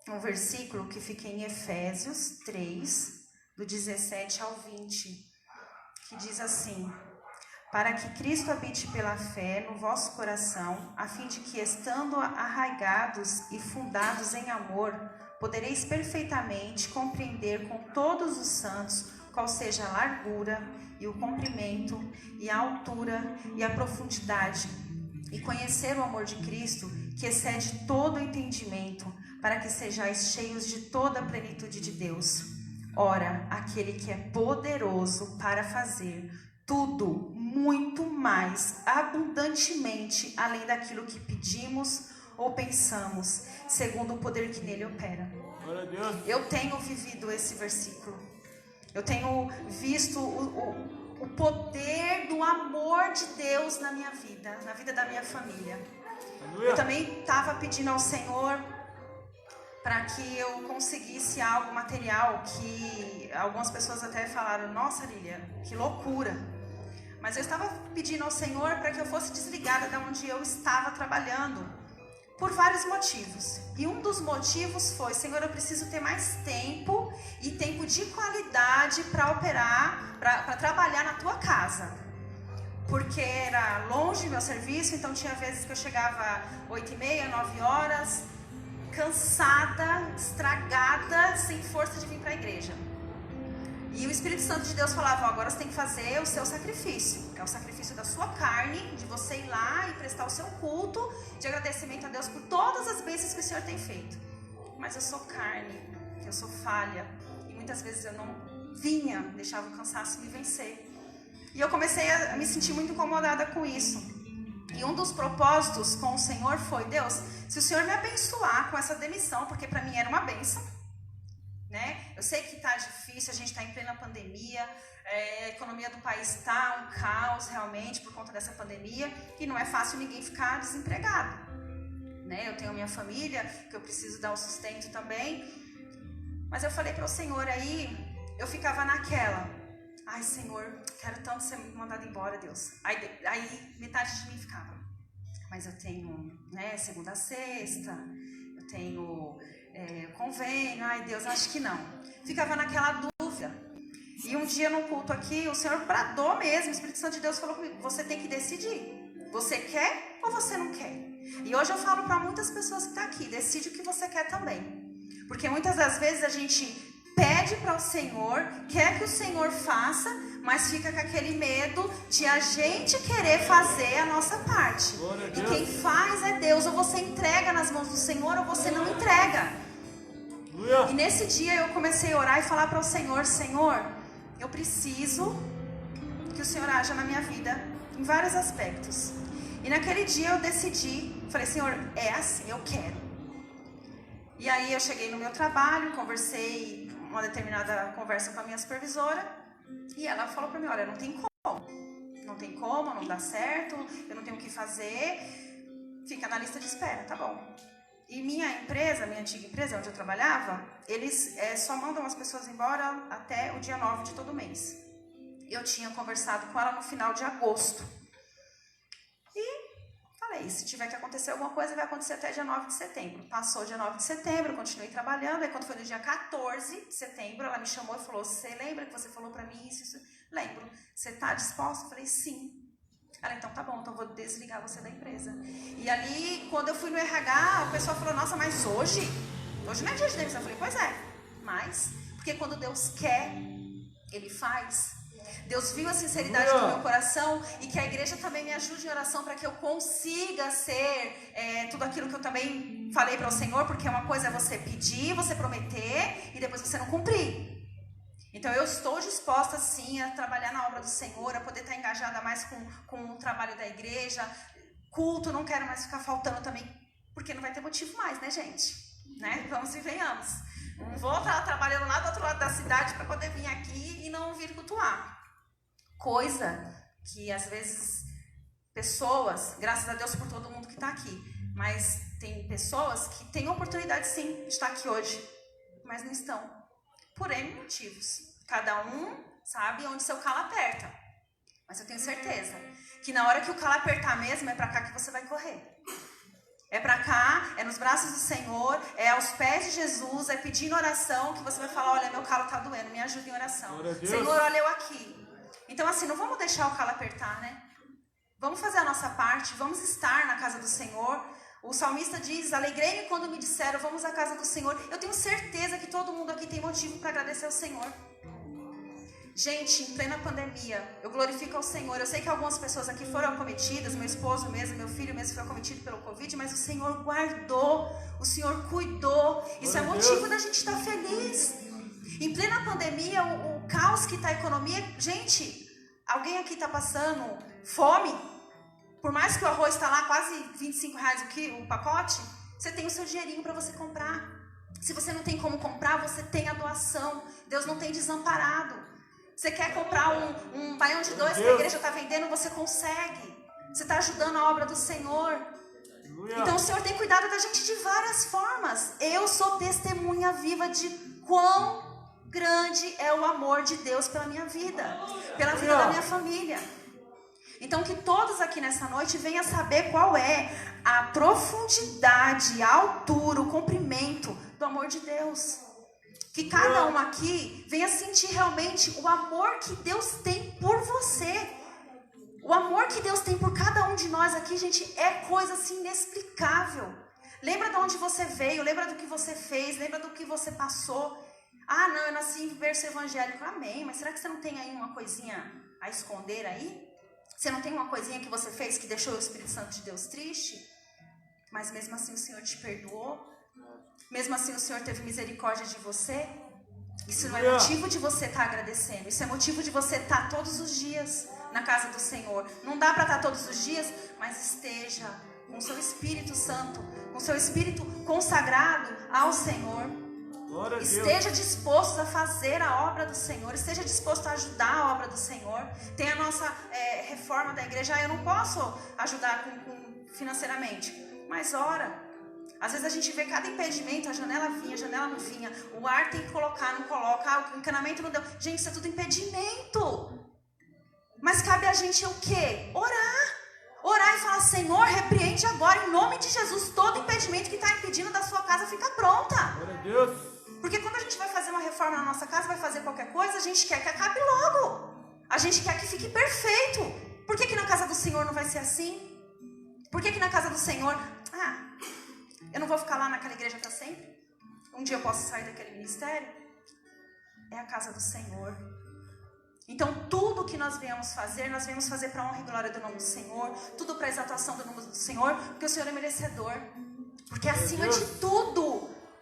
S6: um versículo que fica em Efésios 3, do 17 ao 20, que diz assim: para que Cristo habite pela fé no vosso coração, a fim de que, estando arraigados e fundados em amor, podereis perfeitamente compreender com todos os santos qual seja a largura e o comprimento e a altura e a profundidade, e conhecer o amor de Cristo, que excede todo o entendimento, para que sejais cheios de toda a plenitude de Deus. Ora, aquele que é poderoso para fazer tudo muito mais abundantemente além daquilo que pedimos ou pensamos, segundo o poder que nele opera.
S2: Glória a Deus.
S6: Eu tenho vivido esse versículo. Eu tenho visto o poder do amor de Deus na minha vida, na vida da minha família.
S2: Aleluia.
S6: Eu também estava pedindo ao Senhor para que eu conseguisse algo material, que algumas pessoas até falaram: nossa, Lília, que loucura. Mas eu estava pedindo ao Senhor para que eu fosse desligada de onde eu estava trabalhando, por vários motivos. E um dos motivos foi: Senhor, eu preciso ter mais tempo e tempo de qualidade para operar, para trabalhar na tua casa. Porque era longe meu serviço, então tinha vezes que eu chegava 8h30, 9 horas, cansada, estragada, sem força de vir para a igreja. E o Espírito Santo de Deus falava: agora você tem que fazer o seu sacrifício. É o sacrifício da sua carne, de você ir lá e prestar o seu culto de agradecimento a Deus por todas as bênçãos que o Senhor tem feito. Mas eu sou carne, eu sou falha, e muitas vezes eu não vinha, deixava o cansaço me vencer. E eu comecei a me sentir muito incomodada com isso. E um dos propósitos com o Senhor foi: Deus, se o Senhor me abençoar com essa demissão, porque para mim era uma bênção, né? Eu sei que está difícil, a gente está em plena pandemia, a economia do país está um caos realmente por conta dessa pandemia, e não é fácil ninguém ficar desempregado, né? Eu tenho a minha família, que eu preciso dar o sustento também. Mas eu falei para o Senhor, aí eu ficava naquela: ai, Senhor, quero tanto ser mandado embora, Deus. Aí metade de mim ficava: mas eu tenho, né, segunda a sexta, eu tenho convênio, ai Deus, acho que não. Ficava naquela dúvida. E um dia no culto aqui, o Senhor bradou mesmo, o Espírito Santo de Deus falou comigo: você tem que decidir, você quer ou você não quer? E hoje eu falo para muitas pessoas que estão aqui: decide o que você quer também. Porque muitas das vezes a gente pede para o Senhor, quer que o Senhor faça, mas fica com aquele medo de a gente querer fazer a nossa parte. E quem faz é Deus. Ou você entrega nas mãos do Senhor, ou você não entrega. E nesse dia eu comecei a orar e falar para o Senhor: Senhor, eu preciso que o Senhor haja na minha vida em vários aspectos. E naquele dia eu decidi, falei: Senhor, é assim, eu quero. E aí eu cheguei no meu trabalho, conversei uma determinada conversa com a minha supervisora, e ela falou para mim: olha, não tem como, não dá certo, eu não tenho o que fazer, fica na lista de espera, tá bom. E minha antiga empresa onde eu trabalhava, eles só mandam as pessoas embora até o dia 9 de todo mês. Eu tinha conversado com ela no final de agosto. E
S8: Falei, se tiver que acontecer alguma coisa, vai acontecer até dia 9 de setembro. Passou dia 9 de setembro, eu continuei trabalhando. Aí quando foi no dia 14 de setembro, ela me chamou e falou, você lembra que você falou pra mim isso? Lembro. Você tá disposta? Eu falei, sim. Ela, então tá bom, então eu vou desligar você da empresa. E ali, quando eu fui no RH, o pessoal falou, nossa, mas hoje não é dia de demissão. Eu falei, pois é, mas, porque quando Deus quer, Ele faz. Deus viu a sinceridade do meu coração e que a igreja também me ajude em oração para que eu consiga ser tudo aquilo que eu também falei para o Senhor, porque uma coisa é você pedir, você prometer e depois você não cumprir. Então eu estou disposta sim a trabalhar na obra do Senhor, a poder estar engajada mais com o trabalho da igreja, culto, não quero mais ficar faltando também, porque não vai ter motivo mais, né, gente? Né? Vamos e venhamos. Não vou estar trabalhando lá do outro lado da cidade para poder vir aqui e não vir cultuar. Coisa que às vezes pessoas, graças a Deus por todo mundo que está aqui, mas tem pessoas que têm oportunidade sim de estar aqui hoje, mas não estão. Por N motivos. Cada um sabe onde seu calo aperta. Mas eu tenho certeza que na hora que o calo apertar mesmo, é para cá que você vai correr. É para cá, é nos braços do Senhor, é aos pés de Jesus, é pedindo oração que você vai falar, olha, meu calo está doendo, me ajuda em oração. Senhor, olha eu aqui. Então assim, não vamos deixar o calo apertar, né? Vamos fazer a nossa parte, vamos estar na casa do Senhor. O salmista diz, alegrei-me quando me disseram, vamos à casa do Senhor. Eu tenho certeza que todo mundo aqui tem motivo para agradecer ao Senhor. Gente, em plena pandemia, eu glorifico ao Senhor. Eu sei que algumas pessoas aqui foram acometidas, meu esposo mesmo, meu filho mesmo foi acometido pelo Covid, mas o Senhor guardou, o Senhor cuidou. Isso é motivo da gente estar feliz. Em plena pandemia, o caos que está a economia, gente, alguém aqui está passando fome? Por mais que o arroz está lá quase R$25 o pacote, você tem o seu dinheirinho para você comprar. Se você não tem como comprar, você tem a doação. Deus não tem desamparado. Você quer comprar um baião de 2 que a igreja está vendendo, você consegue. Você está ajudando a obra do Senhor. Então o Senhor tem cuidado da gente de várias formas. Eu sou testemunha viva de quão grande é o amor de Deus pela minha vida, pela vida da minha família. Então que todos aqui nessa noite venham saber qual é a profundidade, a altura, o comprimento do amor de Deus. Que cada um aqui venha sentir realmente o amor que Deus tem por você. O amor que Deus tem por cada um de nós aqui, gente, é coisa assim inexplicável. Lembra de onde você veio, lembra do que você fez, lembra do que você passou. Ah, não, eu nasci em berço evangélico. Amém, mas será que você não tem aí uma coisinha a esconder aí? Você não tem uma coisinha que você fez que deixou o Espírito Santo de Deus triste? Mas mesmo assim o Senhor te perdoou? Mesmo assim o Senhor teve misericórdia de você? Isso não é motivo de você estar agradecendo. Isso é motivo de você estar todos os dias na casa do Senhor. Não dá para estar todos os dias, mas esteja com o seu Espírito Santo, com o seu Espírito consagrado ao Senhor. Esteja disposto a fazer a obra do Senhor, esteja disposto a ajudar a obra do Senhor. Tem a nossa reforma da igreja. Eu não posso ajudar financeiramente, mas ora. Às vezes a gente vê cada impedimento, a janela vinha, a janela não vinha, o ar tem que colocar, não coloca, o encanamento não deu. Gente, isso é tudo impedimento. Mas cabe a gente o quê? Orar e falar, Senhor, repreende agora, em nome de Jesus, todo impedimento que está impedindo da sua casa fica pronta.
S2: Glória a Deus.
S8: Porque quando a gente vai fazer uma reforma na nossa casa, vai fazer qualquer coisa, a gente quer que acabe logo. A gente quer que fique perfeito. Por que na casa do Senhor não vai ser assim? Por que na casa do Senhor... eu não vou ficar lá naquela igreja para sempre? Um dia eu posso sair daquele ministério? É a casa do Senhor. Então tudo que nós viemos fazer para a honra e glória do nome do Senhor. Tudo para a exaltação do nome do Senhor, porque o Senhor é merecedor. Porque acima de tudo...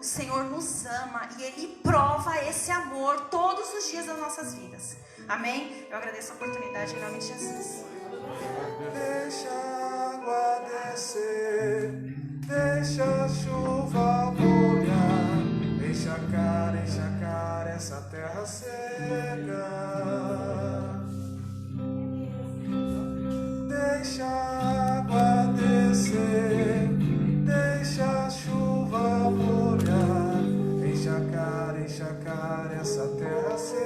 S8: o Senhor nos ama e Ele prova esse amor todos os dias das nossas vidas. Amém? Eu agradeço a oportunidade em nome de Jesus.
S4: Deixa a água descer, deixa a chuva molhar, encharcar essa terra seca. Deixa a água descer, deixa a chuva molhar, encharcar essa terra seca.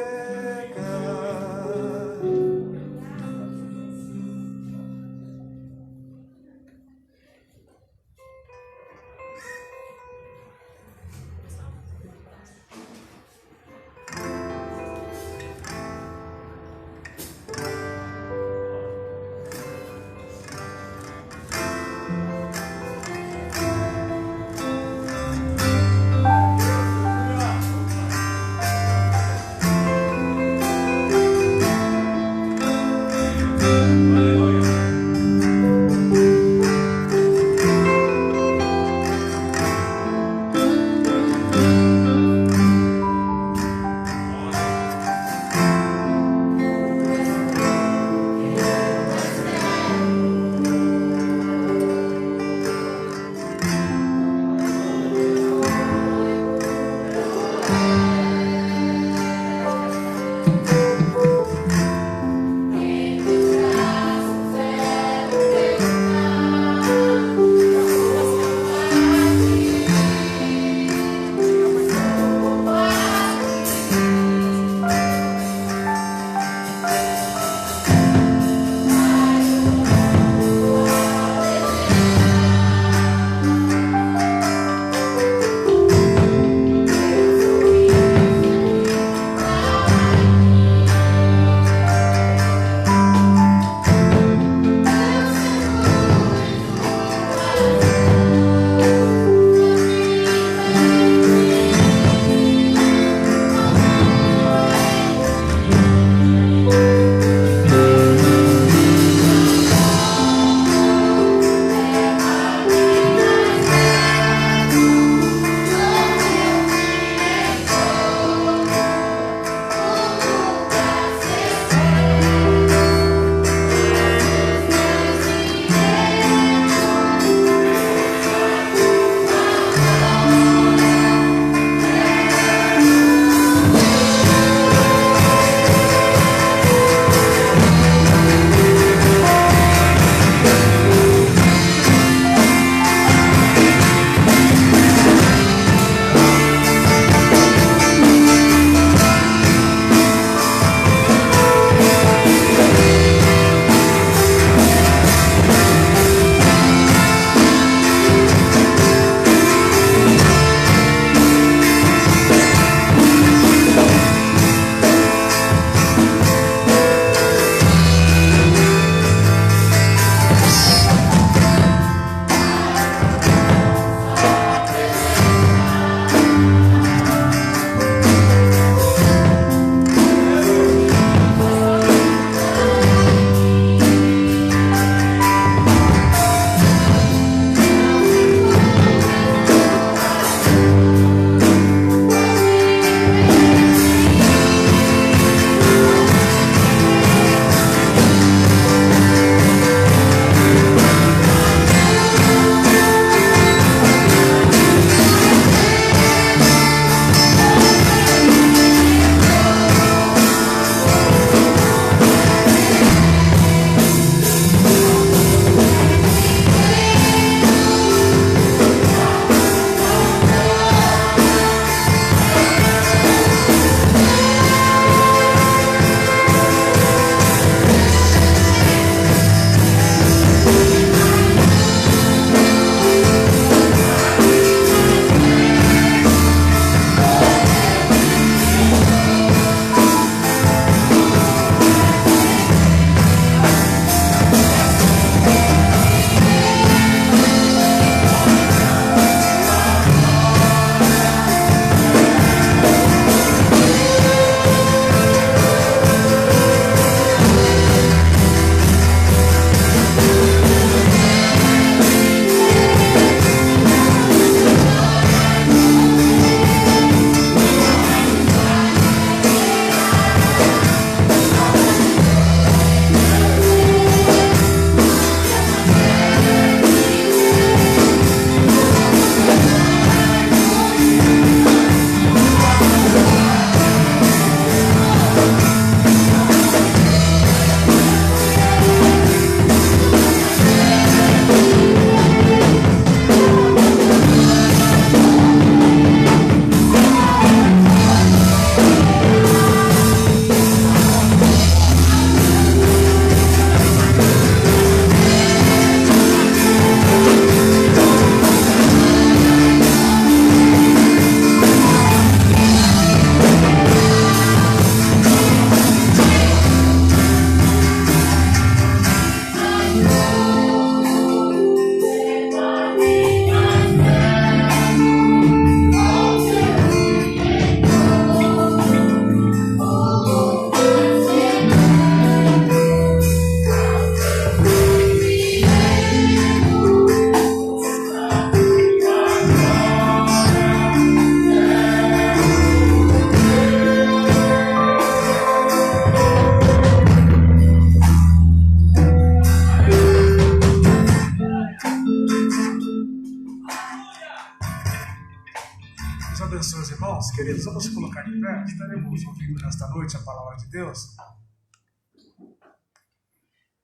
S1: colocar de pé, estaremos ouvindo nesta noite a palavra de Deus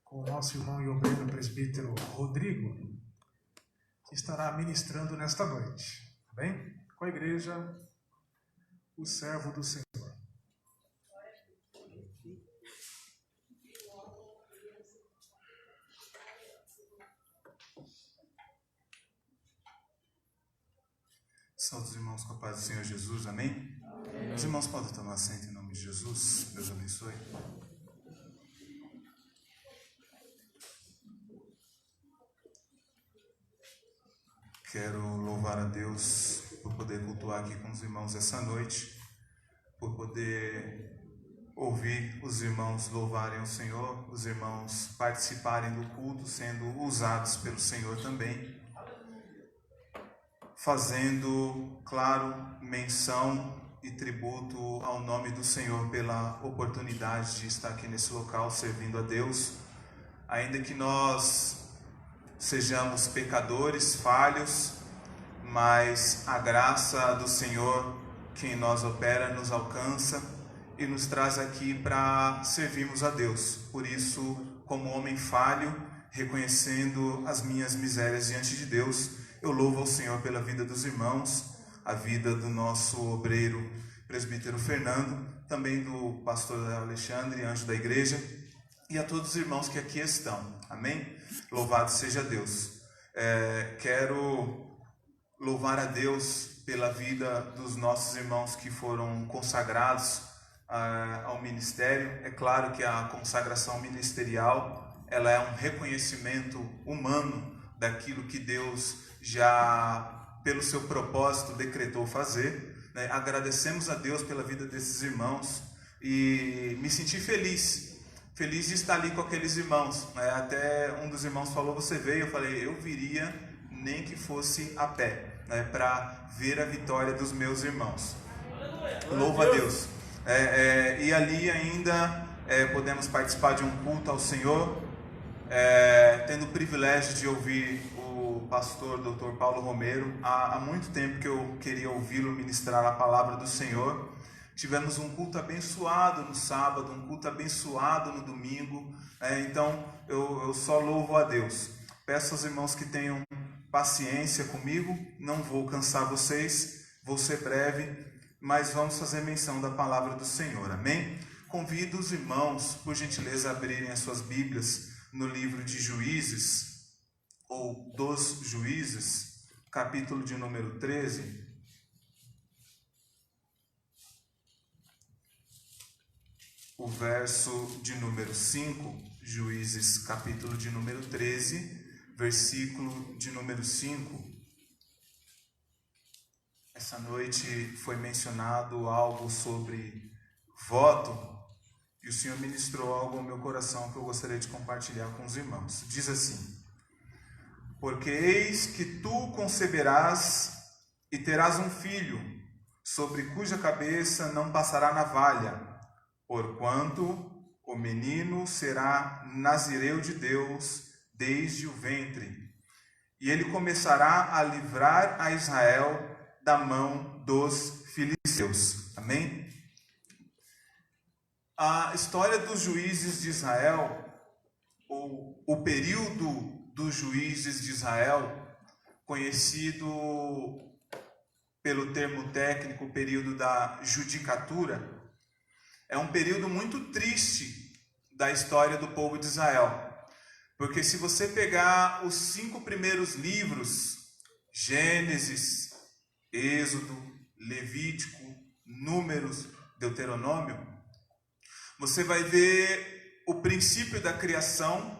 S1: com o nosso irmão e obreiro presbítero Rodrigo, que estará ministrando nesta noite. Bem? Com a igreja, o servo do Senhor.
S4: Saúde os irmãos com a paz do Senhor Jesus, amém? Amém. Os irmãos podem tomar assento em nome de Jesus, Deus abençoe. Quero louvar a Deus por poder cultuar aqui com os irmãos essa noite, por poder ouvir os irmãos louvarem o Senhor, os irmãos participarem do culto, sendo usados pelo Senhor também, fazendo, claro, menção e tributo ao nome do Senhor pela oportunidade de estar aqui nesse local servindo a Deus, ainda que nós sejamos pecadores, falhos, mas a graça do Senhor que em nós opera nos alcança e nos traz aqui para servirmos a Deus. Por isso, como homem falho, reconhecendo as minhas misérias diante de Deus, eu louvo ao Senhor pela vida dos irmãos, a vida do nosso obreiro presbítero Fernando, também do pastor Alexandre, anjo da igreja, e a todos os irmãos que aqui estão. Amém? Louvado seja Deus. Quero louvar a Deus pela vida dos nossos irmãos que foram consagrados ao ministério. É claro que a consagração ministerial ela é um reconhecimento humano daquilo que Deus já, pelo seu propósito, decretou fazer. Agradecemos a Deus pela vida desses irmãos e me senti feliz de estar ali com aqueles irmãos. Até um dos irmãos falou, você veio? Eu falei, eu viria nem que fosse a pé, para ver a vitória dos meus irmãos. Louva a Deus. E ali ainda podemos participar de um culto ao Senhor, tendo o privilégio de ouvir o pastor Dr. Paulo Romero. Há muito tempo que eu queria ouvi-lo ministrar a palavra do Senhor. Tivemos um culto abençoado no sábado, um culto abençoado no domingo. Então eu só louvo a Deus. Peço aos irmãos que tenham paciência comigo, não vou cansar vocês, vou ser breve, mas vamos fazer menção da palavra do Senhor, amém? Convido os irmãos, por gentileza, a abrirem as suas Bíblias no livro de Juízes, ou dos Juízes, capítulo de número 13. O verso de número 5, Juízes, capítulo de número 13, versículo de número 5. Essa noite foi mencionado algo sobre voto, e o Senhor ministrou algo ao meu coração que eu gostaria de compartilhar com os irmãos. Diz assim: porque eis que tu conceberás e terás um filho, sobre cuja cabeça não passará navalha, porquanto o menino será nazireu de Deus desde o ventre, e ele começará a livrar a Israel da mão dos filisteus. Amém? A história dos juízes de Israel, ou o período dos juízes de Israel, conhecido pelo termo técnico, o período da judicatura, é um período muito triste da história do povo de Israel. Porque se você pegar os 5 primeiros livros, Gênesis, Êxodo, Levítico, Números, Deuteronômio, você vai ver o princípio da criação,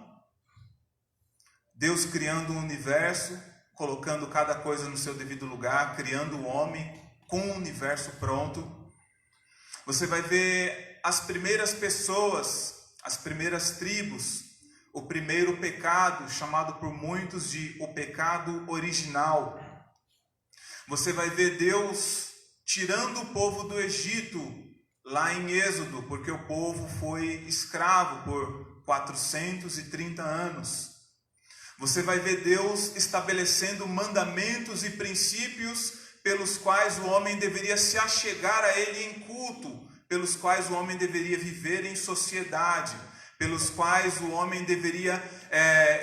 S4: Deus criando o universo, colocando cada coisa no seu devido lugar, criando o homem com o universo pronto. Você vai ver as primeiras pessoas, as primeiras tribos, o primeiro pecado, chamado por muitos de o pecado original. Você vai ver Deus tirando o povo do Egito, lá em Êxodo, porque o povo foi escravo por 430 anos. Você vai ver Deus estabelecendo mandamentos e princípios pelos quais o homem deveria se achegar a ele em culto, pelos quais o homem deveria viver em sociedade, pelos quais o homem deveria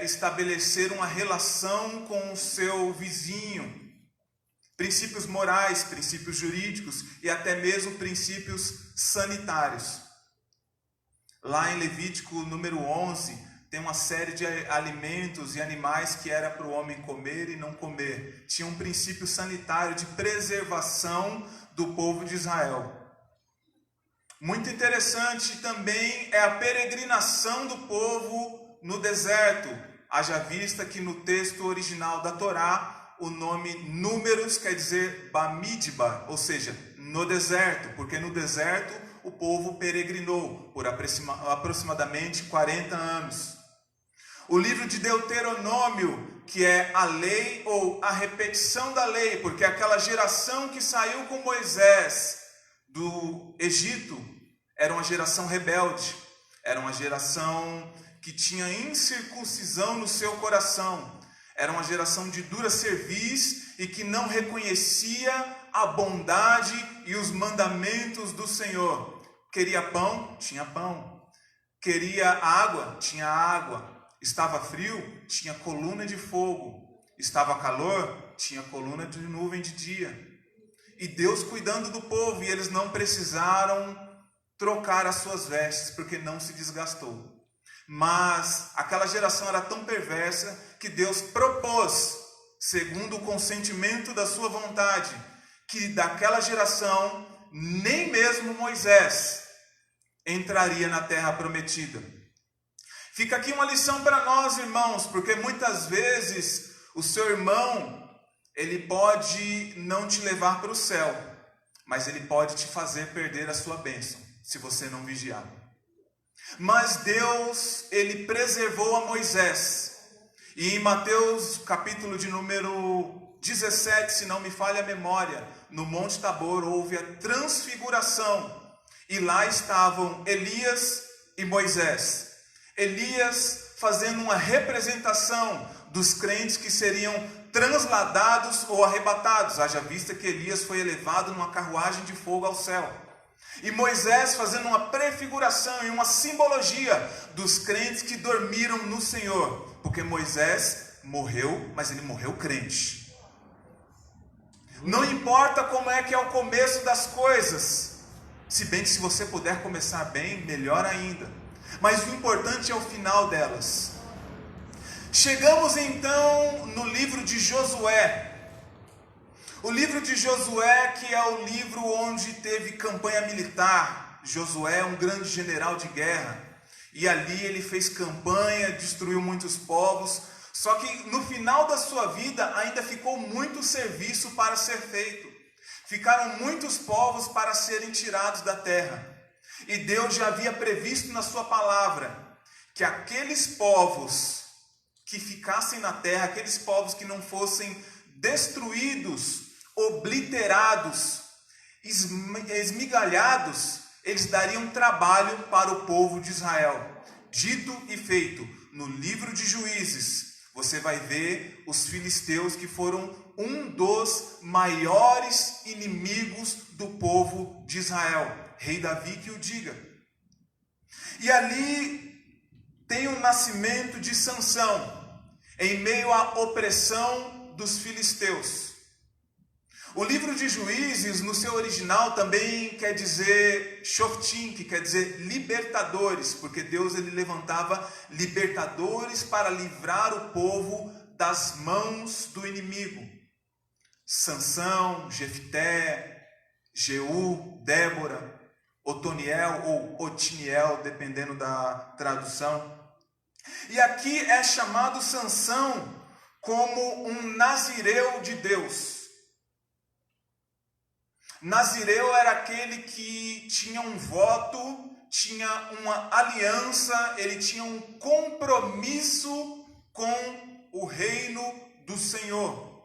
S4: estabelecer uma relação com o seu vizinho. Princípios morais, princípios jurídicos e até mesmo princípios sanitários. Lá em Levítico número 11, tem uma série de alimentos e animais que era para o homem comer e não comer. Tinha um princípio sanitário de preservação do povo de Israel. Muito interessante também é a peregrinação do povo no deserto. Haja vista que no texto original da Torá, o nome Números quer dizer Bamidbar, ou seja, no deserto, porque no deserto o povo peregrinou por aproximadamente 40 anos. O livro de Deuteronômio, que é a lei ou a repetição da lei, porque aquela geração que saiu com Moisés do Egito era uma geração rebelde, era uma geração que tinha incircuncisão no seu coração, era uma geração de dura cerviz e que não reconhecia a bondade e os mandamentos do Senhor. Queria pão? Tinha pão. Queria água? Tinha água. Estava frio? Tinha coluna de fogo. Estava calor? Tinha coluna de nuvem de dia. E Deus cuidando do povo, e eles não precisaram trocar as suas vestes, porque não se desgastou. Mas aquela geração era tão perversa que Deus propôs, segundo o consentimento da sua vontade, que daquela geração nem mesmo Moisés entraria na terra prometida. Fica aqui uma lição para nós, irmãos, porque muitas vezes o seu irmão, ele pode não te levar para o céu, mas ele pode te fazer perder a sua bênção, se você não vigiar. Mas Deus, ele preservou a Moisés. E em Mateus capítulo de número 17, se não me falha a memória, no Monte Tabor houve a transfiguração. E lá estavam Elias e Moisés. Elias fazendo uma representação dos crentes que seriam transladados ou arrebatados. Haja vista que Elias foi elevado numa carruagem de fogo ao céu. E Moisés fazendo uma prefiguração e uma simbologia dos crentes que dormiram no Senhor. Porque Moisés morreu, mas ele morreu crente. Não importa como é que é o começo das coisas. Se bem que se você puder começar bem, melhor ainda. Mas o importante é o final delas. Chegamos então no livro de Josué. O livro de Josué, que é o livro onde teve campanha militar. Josué é um grande general de guerra. E ali ele fez campanha, destruiu muitos povos. Só que no final da sua vida ainda ficou muito serviço para ser feito. Ficaram muitos povos para serem tirados da terra. E Deus já havia previsto na sua palavra que aqueles povos que ficassem na terra, aqueles povos que não fossem destruídos, obliterados, esmigalhados, eles dariam trabalho para o povo de Israel. Dito e feito, no livro de Juízes, você vai ver os filisteus que foram um dos maiores inimigos do povo de Israel. Rei Davi que o diga. E ali tem o nascimento de Sansão, em meio à opressão dos filisteus. O livro de Juízes, no seu original, também quer dizer Shoftim, que quer dizer libertadores, porque Deus ele levantava libertadores para livrar o povo das mãos do inimigo. Sansão, Jefté, Jeú, Débora, Otoniel ou Otiniel, dependendo da tradução. E aqui é chamado Sansão como um nazireu de Deus. Nazireu era aquele que tinha um voto, tinha uma aliança, ele tinha um compromisso com o reino do Senhor.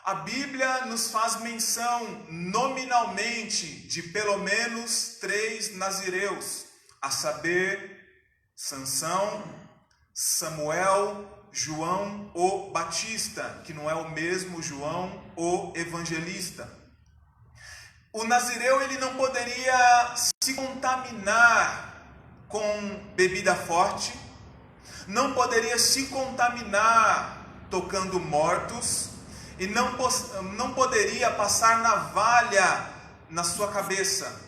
S4: A Bíblia nos faz menção nominalmente de pelo menos 3 nazireus, a saber, Sansão, Samuel, João o Batista, que não é o mesmo João o Evangelista. O nazireu ele não poderia se contaminar com bebida forte, não poderia se contaminar tocando mortos e não poderia passar navalha na sua cabeça,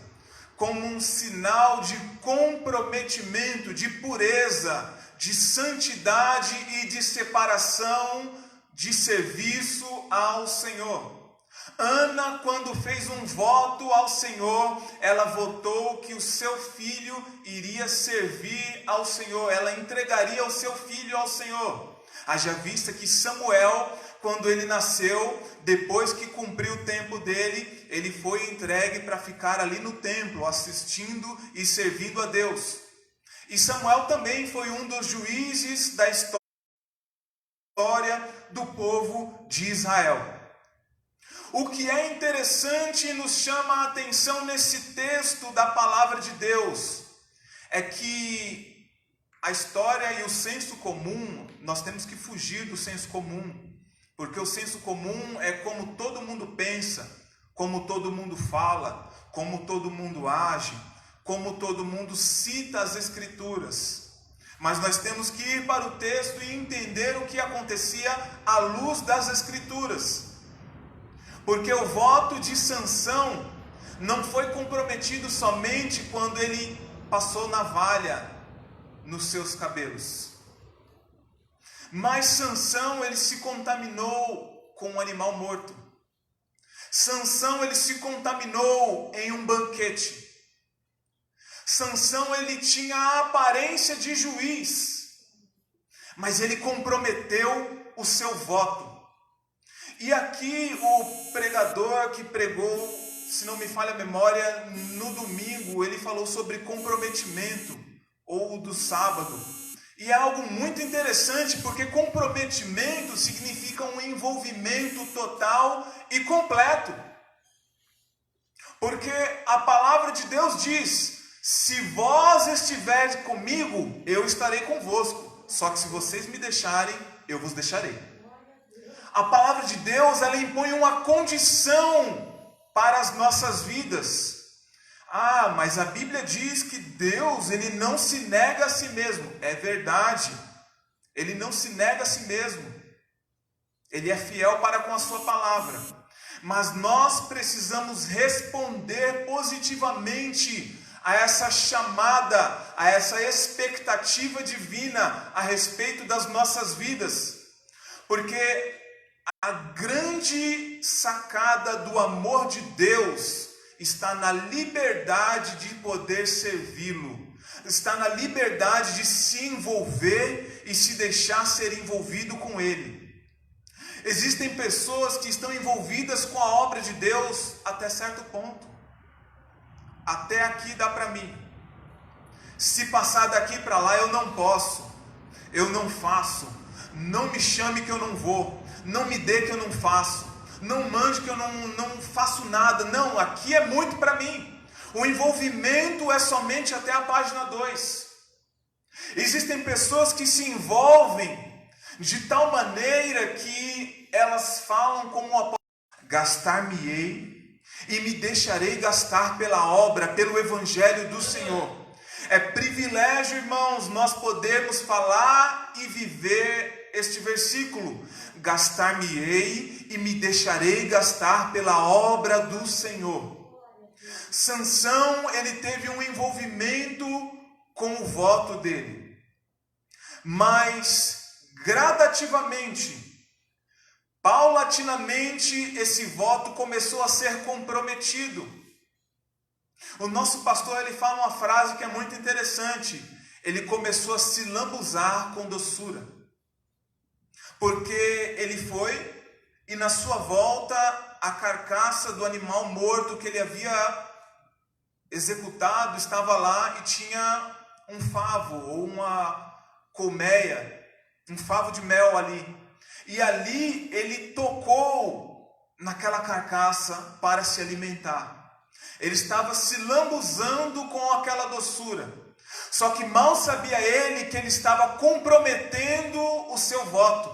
S4: como um sinal de comprometimento, de pureza, de santidade e de separação de serviço ao Senhor. Ana, quando fez um voto ao Senhor, ela votou que o seu filho iria servir ao Senhor, ela entregaria o seu filho ao Senhor. Haja vista que Samuel, quando ele nasceu, depois que cumpriu o tempo dele, ele foi entregue para ficar ali no templo, assistindo e servindo a Deus. E Samuel também foi um dos juízes da história do povo de Israel. O que é interessante e nos chama a atenção nesse texto da palavra de Deus é que a história e o senso comum, nós temos que fugir do senso comum, porque o senso comum é como todo mundo pensa, como todo mundo fala, como todo mundo age, como todo mundo cita as Escrituras. Mas nós temos que ir para o texto e entender o que acontecia à luz das Escrituras. Porque o voto de Sansão não foi comprometido somente quando ele passou navalha nos seus cabelos. Mas Sansão, ele se contaminou com um animal morto. Sansão, ele se contaminou em um banquete. Sansão, ele tinha a aparência de juiz, mas ele comprometeu o seu voto. E aqui o pregador que pregou, se não me falha a memória, no domingo, ele falou sobre comprometimento, ou do sábado. E é algo muito interessante, porque comprometimento significa um envolvimento total e completo. Porque a palavra de Deus diz: se vós estiverdes comigo, eu estarei convosco. Só que se vocês me deixarem, eu vos deixarei. A palavra de Deus, ela impõe uma condição para as nossas vidas. Ah, mas a Bíblia diz que Deus, ele não se nega a si mesmo. É verdade. Ele não se nega a si mesmo. Ele é fiel para com a sua palavra. Mas nós precisamos responder positivamente a essa chamada, a essa expectativa divina a respeito das nossas vidas. Porque a grande sacada do amor de Deus está na liberdade de poder servi-lo, está na liberdade de se envolver e se deixar ser envolvido com Ele. Existem pessoas que estão envolvidas com a obra de Deus até certo ponto. Até aqui dá para mim. Se passar daqui para lá eu não posso, eu não faço, não me chame que eu não vou, não me dê que eu não faço, não mande que eu não faço nada. Não, aqui é muito para mim. O envolvimento é somente até a página 2. Existem pessoas que se envolvem de tal maneira que elas falam como o apóstolo: gastar-me-ei e me deixarei gastar pela obra, pelo evangelho do Senhor. É privilégio, irmãos, nós podermos falar e viver este versículo: gastar-me-ei e me deixarei gastar pela obra do Senhor. Sansão, ele teve um envolvimento com o voto dele, mas gradativamente, paulatinamente, esse voto começou a ser comprometido. O nosso pastor, ele fala uma frase que é muito interessante: ele começou a se lambuzar com doçura, porque ele foi e na sua volta a carcaça do animal morto que ele havia executado estava lá, e tinha um favo ou uma colmeia, um favo de mel ali, e ali ele tocou naquela carcaça para se alimentar. Ele estava se lambuzando com aquela doçura.
S1: Só que mal sabia ele que ele estava comprometendo o seu voto,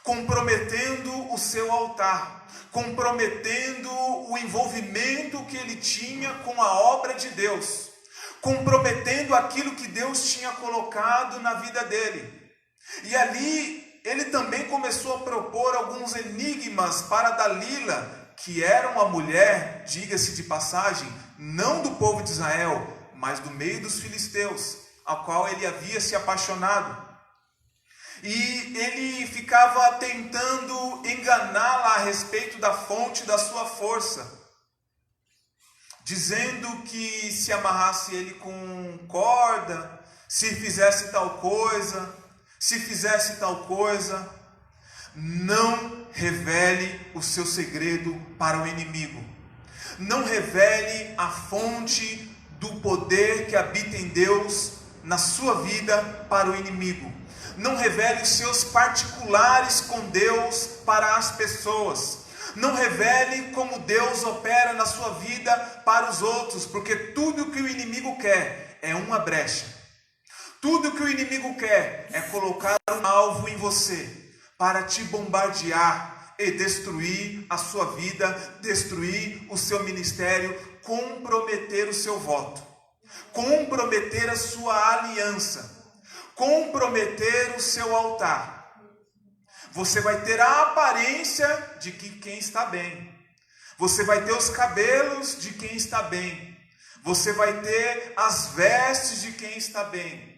S1: comprometendo o seu altar, comprometendo o envolvimento que ele tinha com a obra de Deus, comprometendo aquilo que Deus tinha colocado na vida dele. E ali ele também começou a propor alguns enigmas para Dalila, que era uma mulher, diga-se de passagem, não do povo de Israel, mas do meio dos filisteus, a qual ele havia se apaixonado. E ele ficava tentando enganá-la a respeito da fonte da sua força, dizendo que se amarrasse ele com corda, se fizesse tal coisa, não revele o seu segredo para o inimigo. Não revele a fonte do poder que habita em Deus na sua vida para o inimigo. Não revele os seus particulares com Deus para as pessoas. Não revele como Deus opera na sua vida para os outros, porque tudo que o inimigo quer é uma brecha. Tudo que o inimigo quer é colocar um alvo em você para te bombardear e destruir a sua vida, destruir o seu ministério, comprometer o seu voto, comprometer a sua aliança, comprometer o seu altar. Você vai ter a aparência de quem está bem. Você vai ter os cabelos de quem está bem. Você vai ter as vestes de quem está bem.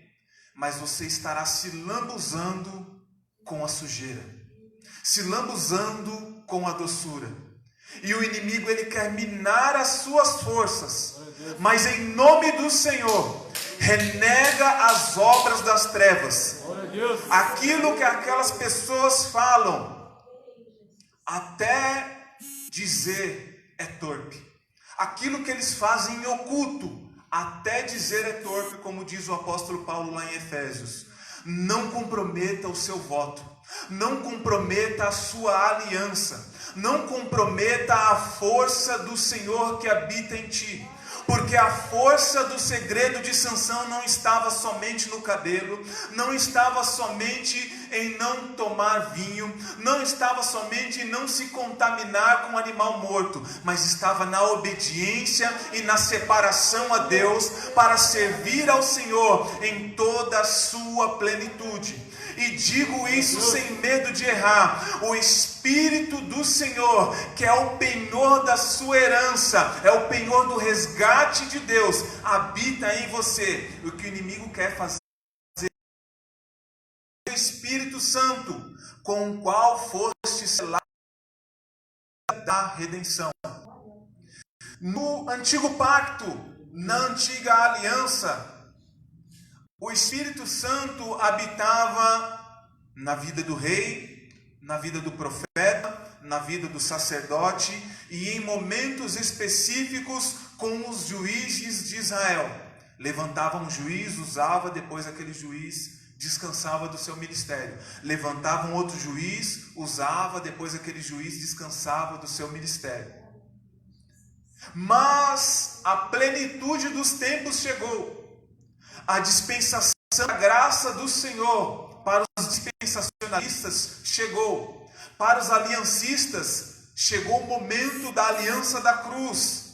S1: Mas você estará se lambuzando com a sujeira, se lambuzando com a doçura. E o inimigo, ele quer minar as suas forças, mas em nome do Senhor, renega as obras das trevas. Aquilo que aquelas pessoas falam, até dizer é torpe. Aquilo que eles fazem em oculto, até dizer é torpe, como diz o apóstolo Paulo lá em Efésios. Não comprometa o seu voto, não comprometa a sua aliança, não comprometa a força do Senhor que habita em ti. Porque a força do segredo de Sansão não estava somente no cabelo, não estava somente em não tomar vinho, não estava somente em não se contaminar com o animal morto, mas estava na obediência e na separação a Deus para servir ao Senhor em toda a sua plenitude. E digo isso sem medo de errar. O Espírito do Senhor, que é o penhor da sua herança, é o penhor do resgate de Deus, habita em você. O que o inimigo quer fazer é o Espírito Santo, com o qual foste selado da redenção. No antigo pacto, na antiga aliança, o Espírito Santo habitava na vida do rei, na vida do profeta, na vida do sacerdote e em momentos específicos com os juízes de Israel. Levantava um juiz, usava, depois aquele juiz descansava do seu ministério. Levantava um outro juiz, usava, depois aquele juiz descansava do seu ministério. Mas a plenitude dos tempos chegou. A dispensação da graça do Senhor para os dispensacionalistas chegou. Para os aliancistas chegou o momento da aliança da cruz.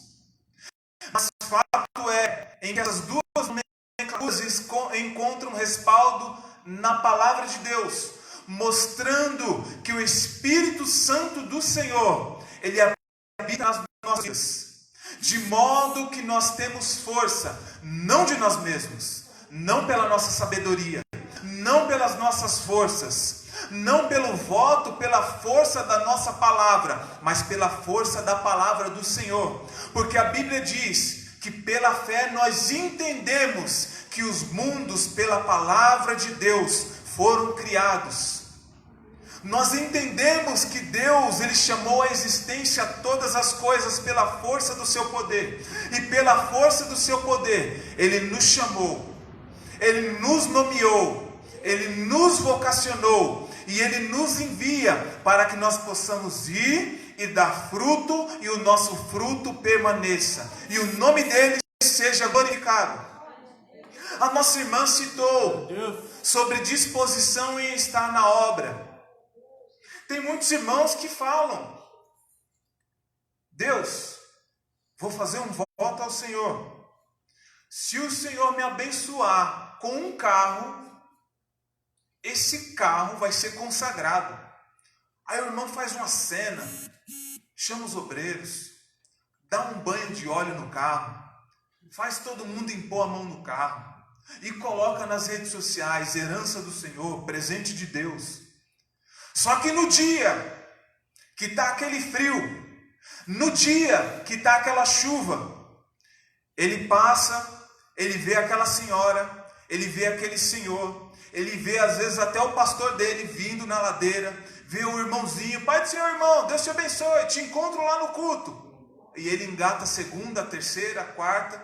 S1: Mas o fato é em que essas duas nomenclaturas encontram respaldo na palavra de Deus, mostrando que o Espírito Santo do Senhor, ele habita nas nossas vidas, de modo que nós temos força, não de nós mesmos, não pela nossa sabedoria, não pelas nossas forças, não pelo voto, pela força da nossa palavra, mas pela força da palavra do Senhor. Porque a Bíblia diz que pela fé nós entendemos que os mundos pela palavra de Deus foram criados. Nós entendemos que Deus, ele chamou à existência todas as coisas pela força do seu poder. E pela força do seu poder, ele nos chamou, ele nos nomeou, ele nos vocacionou e ele nos envia para que nós possamos ir e dar fruto e o nosso fruto permaneça e o nome dele seja glorificado.
S9: A nossa irmã citou
S2: Deus.
S9: sobre disposição em estar na obra. Tem muitos irmãos que falam: Deus, vou fazer um voto ao Senhor. Se o Senhor me abençoar com um carro, esse carro vai ser consagrado. Aí o irmão faz uma cena, chama os obreiros, dá um banho de óleo no carro, faz todo mundo impor a mão no carro e coloca nas redes sociais: herança do Senhor, presente de Deus. Só que no dia que está aquele frio, no dia que está aquela chuva, ele passa, ele vê aquela senhora, ele vê aquele senhor, ele vê às vezes até o pastor dele vindo na ladeira, vê o irmãozinho: pai do Senhor, irmão, Deus te abençoe, te encontro lá no culto. E ele engata a segunda, a terceira, a quarta,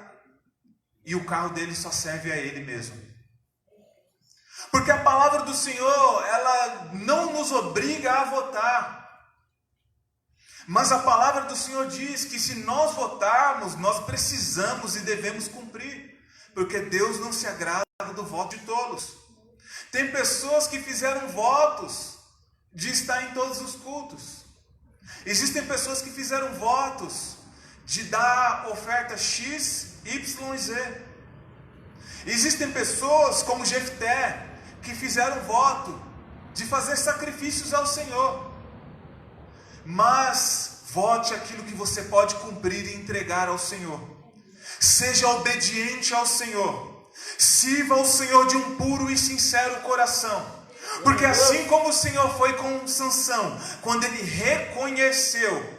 S9: e o carro dele só serve a ele mesmo. Porque a palavra do Senhor, ela não nos obriga a votar. Mas a palavra do Senhor diz que se nós votarmos, nós precisamos e devemos cumprir. Porque Deus não se agrada do voto de tolos. Tem pessoas que fizeram votos de estar em todos os cultos. Existem pessoas que fizeram votos de dar oferta X, Y e Z. Existem pessoas como Jefté, que fizeram voto de fazer sacrifícios ao Senhor. Mas vote aquilo que você pode cumprir e entregar ao Senhor. Seja obediente ao Senhor. Sirva ao Senhor de um puro e sincero coração. Porque assim como o Senhor foi com Sansão, quando ele reconheceu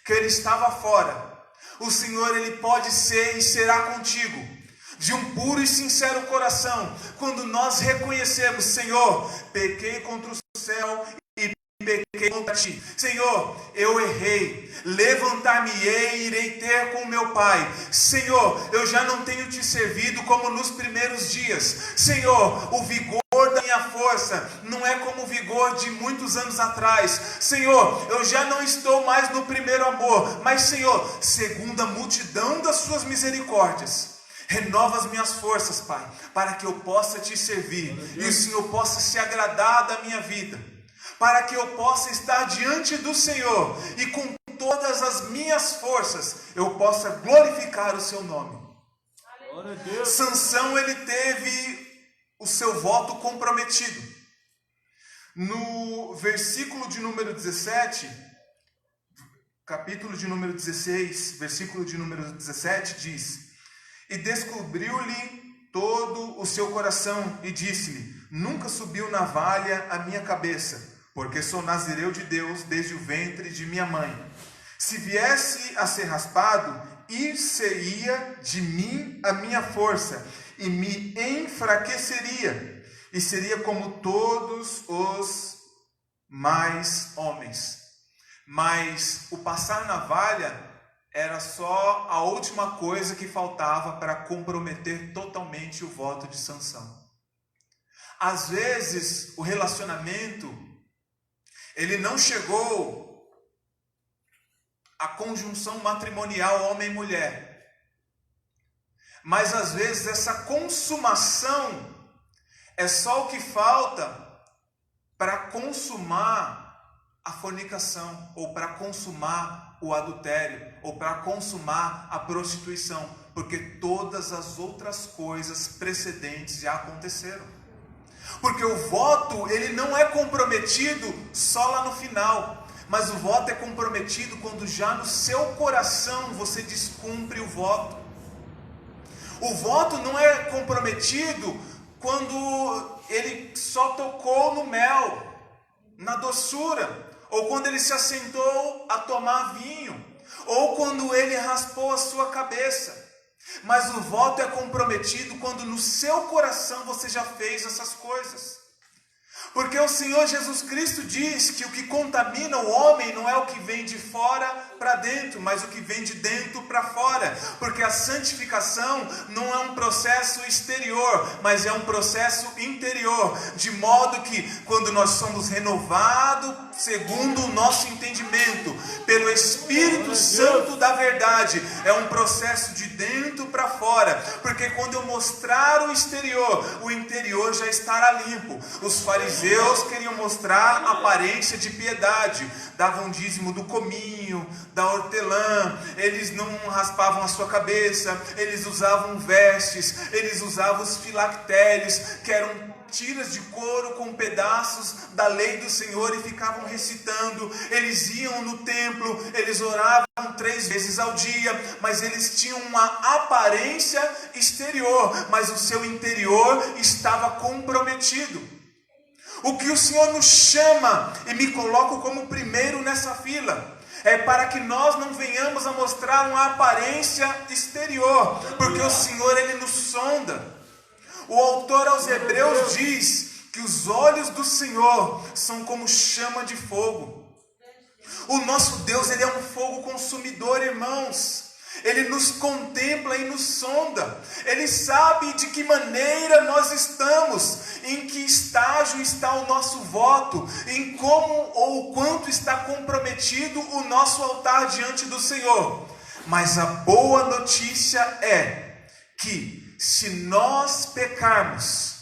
S9: que ele estava fora, o Senhor, ele pode ser e será contigo, de um puro e sincero coração. Quando nós reconhecemos: Senhor, pequei contra o céu e pequei contra ti. Senhor, eu errei, levantar-me-ei e irei ter com meu Pai. Senhor, eu já não tenho te servido como nos primeiros dias. Senhor, o vigor da minha força não é como o vigor de muitos anos atrás. Senhor, eu já não estou mais no primeiro amor, mas Senhor, segundo a multidão das suas misericórdias, renova as minhas forças, Pai, para que eu possa te servir e o Senhor possa se agradar da minha vida, para que eu possa estar diante do Senhor e com todas as minhas forças eu possa glorificar o seu nome. Sansão, ele teve o seu voto comprometido. No versículo de número 17, capítulo de número 16, versículo de número 17 diz: e descobriu-lhe todo o seu coração e disse-lhe: nunca subiu navalha a minha cabeça, porque sou nazireu de Deus desde o ventre de minha mãe. Se viesse a ser raspado, ir-se-ia de mim a minha força, e me enfraqueceria, e seria como todos os mais homens. Mas o passar navalha era só a última coisa que faltava para comprometer totalmente o voto de Sansão. Às vezes, o relacionamento, ele não chegou à conjunção matrimonial homem e mulher. Mas às vezes essa consumação é só o que falta para consumar a fornicação, ou para consumar o adultério, ou para consumar a prostituição, porque todas as outras coisas precedentes já aconteceram. Porque o voto, ele não é comprometido só lá no final, mas o voto é comprometido quando já no seu coração você descumpre o voto. O voto não é comprometido quando ele só tocou no mel, na doçura, ou quando ele se assentou a tomar vinho, ou quando ele raspou a sua cabeça. Mas o voto é comprometido quando no seu coração você já fez essas coisas. Porque o Senhor Jesus Cristo diz que o que contamina o homem não é o que vem de fora para dentro, mas o que vem de dentro para fora. Porque a santificação não é um processo exterior, mas é um processo interior. De modo que quando nós somos renovados segundo o nosso entendimento, pelo Espírito Santo da verdade, é um processo de dentro para fora. Porque quando eu mostrar o exterior, o interior já estará limpo. Os fariseus queriam mostrar aparência de piedade, davam dízimo do cominho, da hortelã, eles não raspavam a sua cabeça, eles usavam vestes, eles usavam os filactérios, que eram tiras de couro com pedaços da lei do Senhor, e ficavam recitando. Eles iam no templo, eles oravam 3 vezes ao dia, mas eles tinham uma aparência exterior, mas o seu interior estava comprometido. O que o Senhor nos chama, e me coloco como primeiro nessa fila, é para que nós não venhamos a mostrar uma aparência exterior, porque o Senhor, Ele nos sonda. O autor aos Hebreus diz que os olhos do Senhor são como chama de fogo. O nosso Deus, Ele é um fogo consumidor, irmãos. Ele nos contempla e nos sonda. Ele sabe de que maneira nós estamos, em que estágio está o nosso voto, em como ou quanto está comprometido o nosso altar diante do Senhor. Mas a boa notícia é que se nós pecarmos,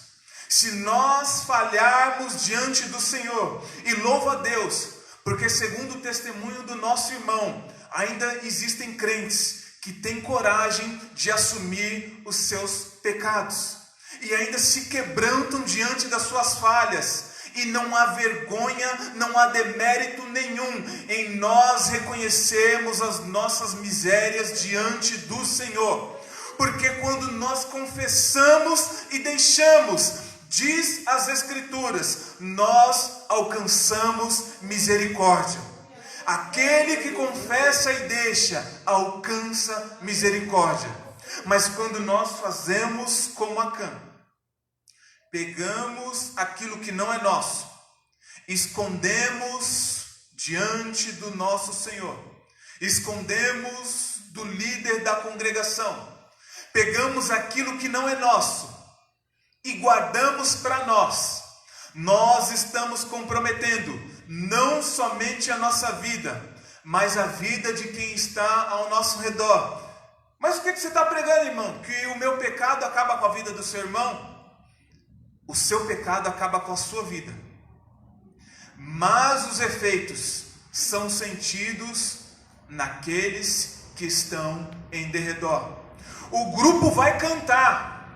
S9: se nós falharmos diante do Senhor, e louva a Deus, porque segundo o testemunho do nosso irmão, ainda existem crentes que têm coragem de assumir os seus pecados, e ainda se quebrantam diante das suas falhas, e não há vergonha, não há demérito nenhum em nós reconhecermos as nossas misérias diante do Senhor, porque quando nós confessamos e deixamos, diz as Escrituras, nós alcançamos misericórdia. Aquele que confessa e deixa, alcança misericórdia. Mas quando nós fazemos como Acã, pegamos aquilo que não é nosso, escondemos diante do nosso Senhor, escondemos do líder da congregação, pegamos aquilo que não é nosso e guardamos para nós, nós estamos comprometendo não somente a nossa vida, mas a vida de quem está ao nosso redor. Mas o que você está pregando, irmão? Que o meu pecado acaba com a vida do seu irmão? O seu pecado acaba com a sua vida, mas os efeitos são sentidos naqueles que estão em derredor. O grupo vai cantar,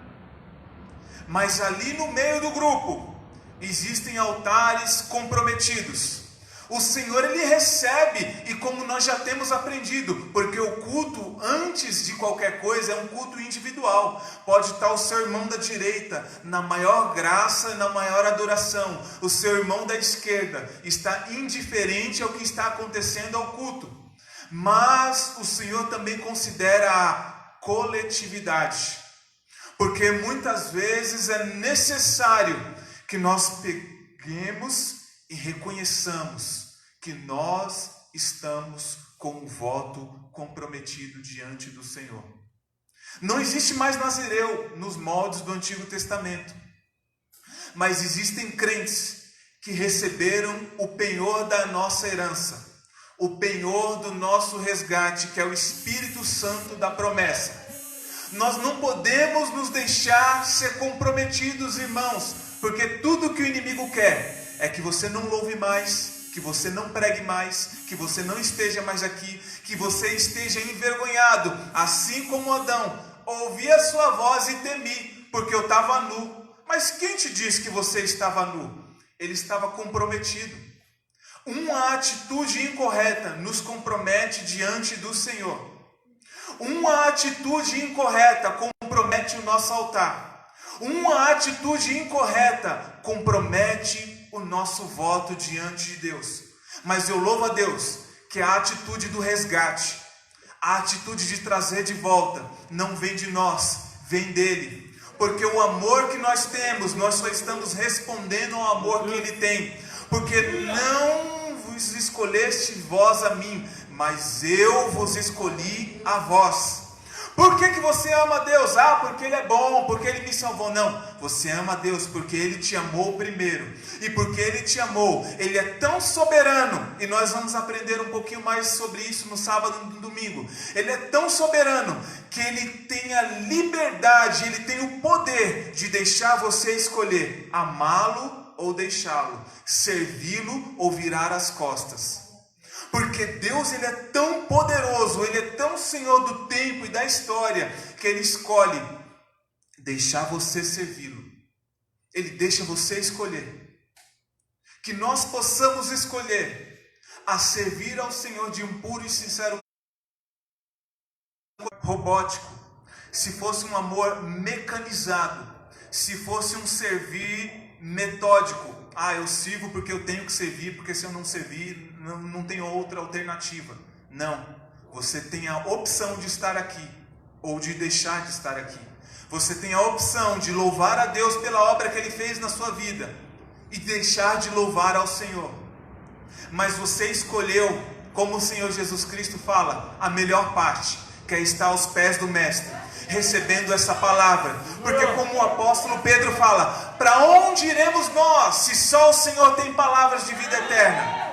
S9: mas ali no meio do grupo existem altares comprometidos. O Senhor, Ele recebe, e como nós já temos aprendido, porque o culto, antes de qualquer coisa, é um culto individual. Pode estar o seu irmão da direita na maior graça, na maior adoração. O seu irmão da esquerda está indiferente ao que está acontecendo ao culto. Mas o Senhor também considera a coletividade, porque muitas vezes é necessário que nós peguemos e reconheçamos que nós estamos com um voto comprometido diante do Senhor. Não existe mais nazireu nos moldes do Antigo Testamento, mas existem crentes que receberam o penhor da nossa herança, o penhor do nosso resgate, que é o Espírito Santo da promessa. Nós não podemos nos deixar ser comprometidos, irmãos, porque tudo que o inimigo quer é que você não louve mais, que você não pregue mais, que você não esteja mais aqui, que você esteja envergonhado, assim como Adão. Ouvi a sua voz e temi, porque eu estava nu. Mas quem te disse que você estava nu? Ele estava comprometido. Uma atitude incorreta nos compromete diante do Senhor. Uma atitude incorreta compromete o nosso altar. Uma atitude incorreta compromete o nosso voto diante de Deus. Mas eu louvo a Deus que a atitude do resgate, a atitude de trazer de volta, não vem de nós, vem dele. Porque o amor que nós temos, nós só estamos respondendo ao amor que Ele tem. Porque não vos escolheste vós a mim, mas eu vos escolhi a vós. Por que você ama a Deus? Ah, porque Ele é bom, porque Ele me salvou. Não, você ama a Deus porque Ele te amou primeiro. E porque Ele te amou, Ele é tão soberano. E nós vamos aprender um pouquinho mais sobre isso no sábado e no domingo. Ele é tão soberano que Ele tem a liberdade, Ele tem o poder de deixar você escolher amá-lo ou deixá-lo, servi-lo ou virar as costas. Porque Deus, Ele é tão poderoso, Ele é tão Senhor do tempo e da história, que Ele escolhe deixar você servi-lo. Ele deixa você escolher. Que nós possamos escolher a servir ao Senhor de um puro e sincero robótico. Se fosse um amor mecanizado, se fosse um servir metódico. Ah, eu sirvo porque eu tenho que servir, porque se eu não servir, não tem outra alternativa. Não, você tem a opção de estar aqui, ou de deixar de estar aqui. Você tem a opção de louvar a Deus pela obra que Ele fez na sua vida, e deixar de louvar ao Senhor. Mas você escolheu, como o Senhor Jesus Cristo fala, a melhor parte, que é estar aos pés do Mestre, recebendo essa palavra. Porque como o apóstolo Pedro fala, para onde iremos nós, se só o Senhor tem palavras de vida eterna?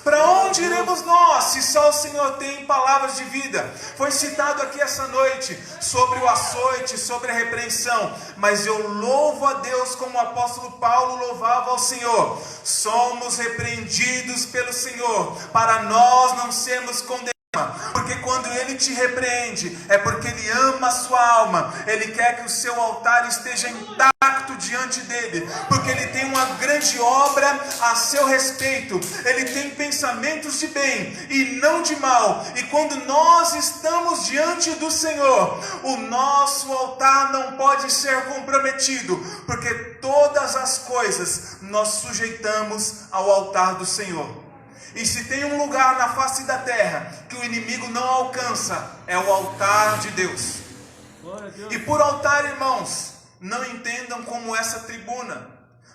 S9: Para onde iremos nós, se só o Senhor tem palavras de vida? Foi citado aqui essa noite sobre o açoite, sobre a repreensão. Mas eu louvo a Deus como o apóstolo Paulo louvava ao Senhor. Somos repreendidos pelo Senhor, para nós não sermos condenados. Porque quando Ele te repreende, é porque Ele ama a sua alma. Ele quer que o seu altar esteja intacto diante dEle, porque Ele tem uma grande obra a seu respeito. Ele tem pensamentos de bem e não de mal. E quando nós estamos diante do Senhor, o nosso altar não pode ser comprometido, porque todas as coisas nós sujeitamos ao altar do Senhor. E se tem um lugar na face da terra que o inimigo não alcança, é o altar de Deus. E por altar, irmãos, não entendam como essa tribuna.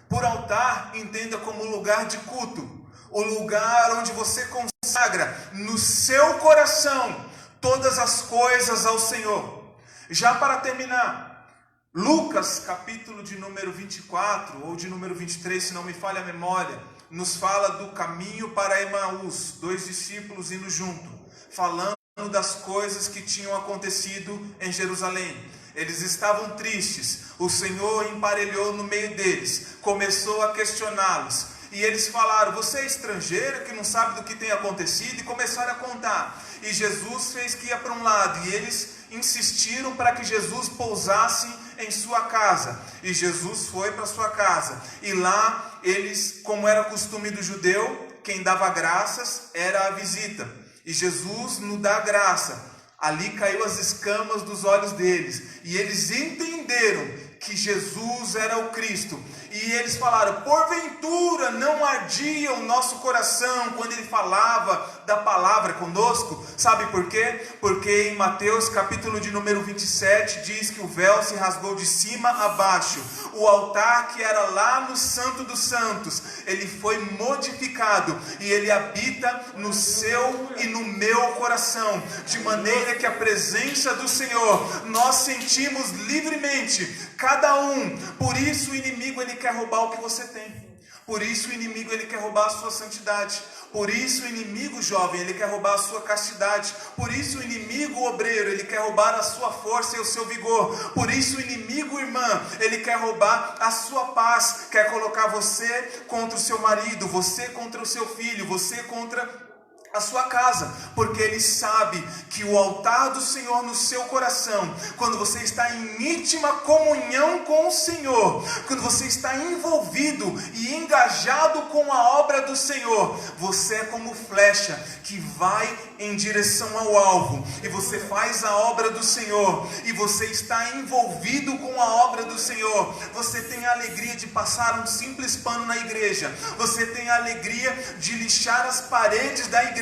S9: Por altar, entenda como lugar de culto. O lugar onde você consagra no seu coração todas as coisas ao Senhor. Já para terminar, Lucas, capítulo de número 24, ou de número 23, se não me falha a memória, nos fala do caminho para Emaús, 2 discípulos indo junto, falando das coisas que tinham acontecido em Jerusalém. Eles estavam tristes, o Senhor emparelhou no meio deles, começou a questioná-los, e eles falaram: você é estrangeiro que não sabe do que tem acontecido? E começaram a contar, e Jesus fez que ia para um lado, e eles insistiram para que Jesus pousasse em sua casa, e Jesus foi para sua casa, e lá eles, como era costume do judeu, quem dava graças era a visita, e Jesus nos dá graça. Ali caiu as escamas dos olhos deles, e eles entenderam que Jesus era o Cristo, e eles falaram: porventura não ardia o nosso coração quando Ele falava da palavra conosco? Sabe por quê? Porque em Mateus capítulo de número 27 diz que o véu se rasgou de cima a baixo. O altar que era lá no Santo dos Santos, ele foi modificado, e ele habita no seu e no meu coração, de maneira que a presença do Senhor nós sentimos livremente, cada um. Por isso o inimigo ele quer roubar o que você tem. Por isso o inimigo ele quer roubar a sua santidade. Por isso o inimigo jovem ele quer roubar a sua castidade. Por isso o inimigo obreiro ele quer roubar a sua força e o seu vigor. Por isso o inimigo irmã ele quer roubar a sua paz. Quer colocar você contra o seu marido, você contra o seu filho, você contra a sua casa, porque ele sabe que o altar do Senhor no seu coração, quando você está em íntima comunhão com o Senhor, quando você está envolvido e engajado com a obra do Senhor, você é como flecha que vai em direção ao alvo, e você faz a obra do Senhor, e você está envolvido com a obra do Senhor. Você tem a alegria de passar um simples pano na igreja, você tem a alegria de lixar as paredes da igreja,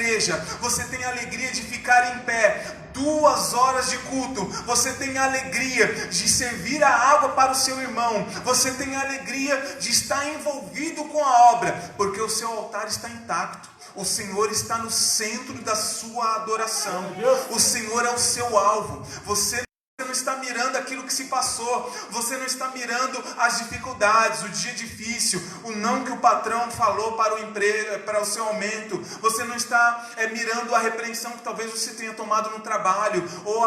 S9: você tem a alegria de ficar em pé 2 horas de culto, você tem a alegria de servir a água para o seu irmão, você tem a alegria de estar envolvido com a obra, porque o seu altar está intacto. O Senhor está no centro da sua adoração. O Senhor é o seu alvo. Você não está mirando aquilo que se passou, você não está mirando as dificuldades, o dia difícil, o não que o patrão falou para o emprego, para o seu aumento, você não está mirando a repreensão que talvez você tenha tomado no trabalho, ou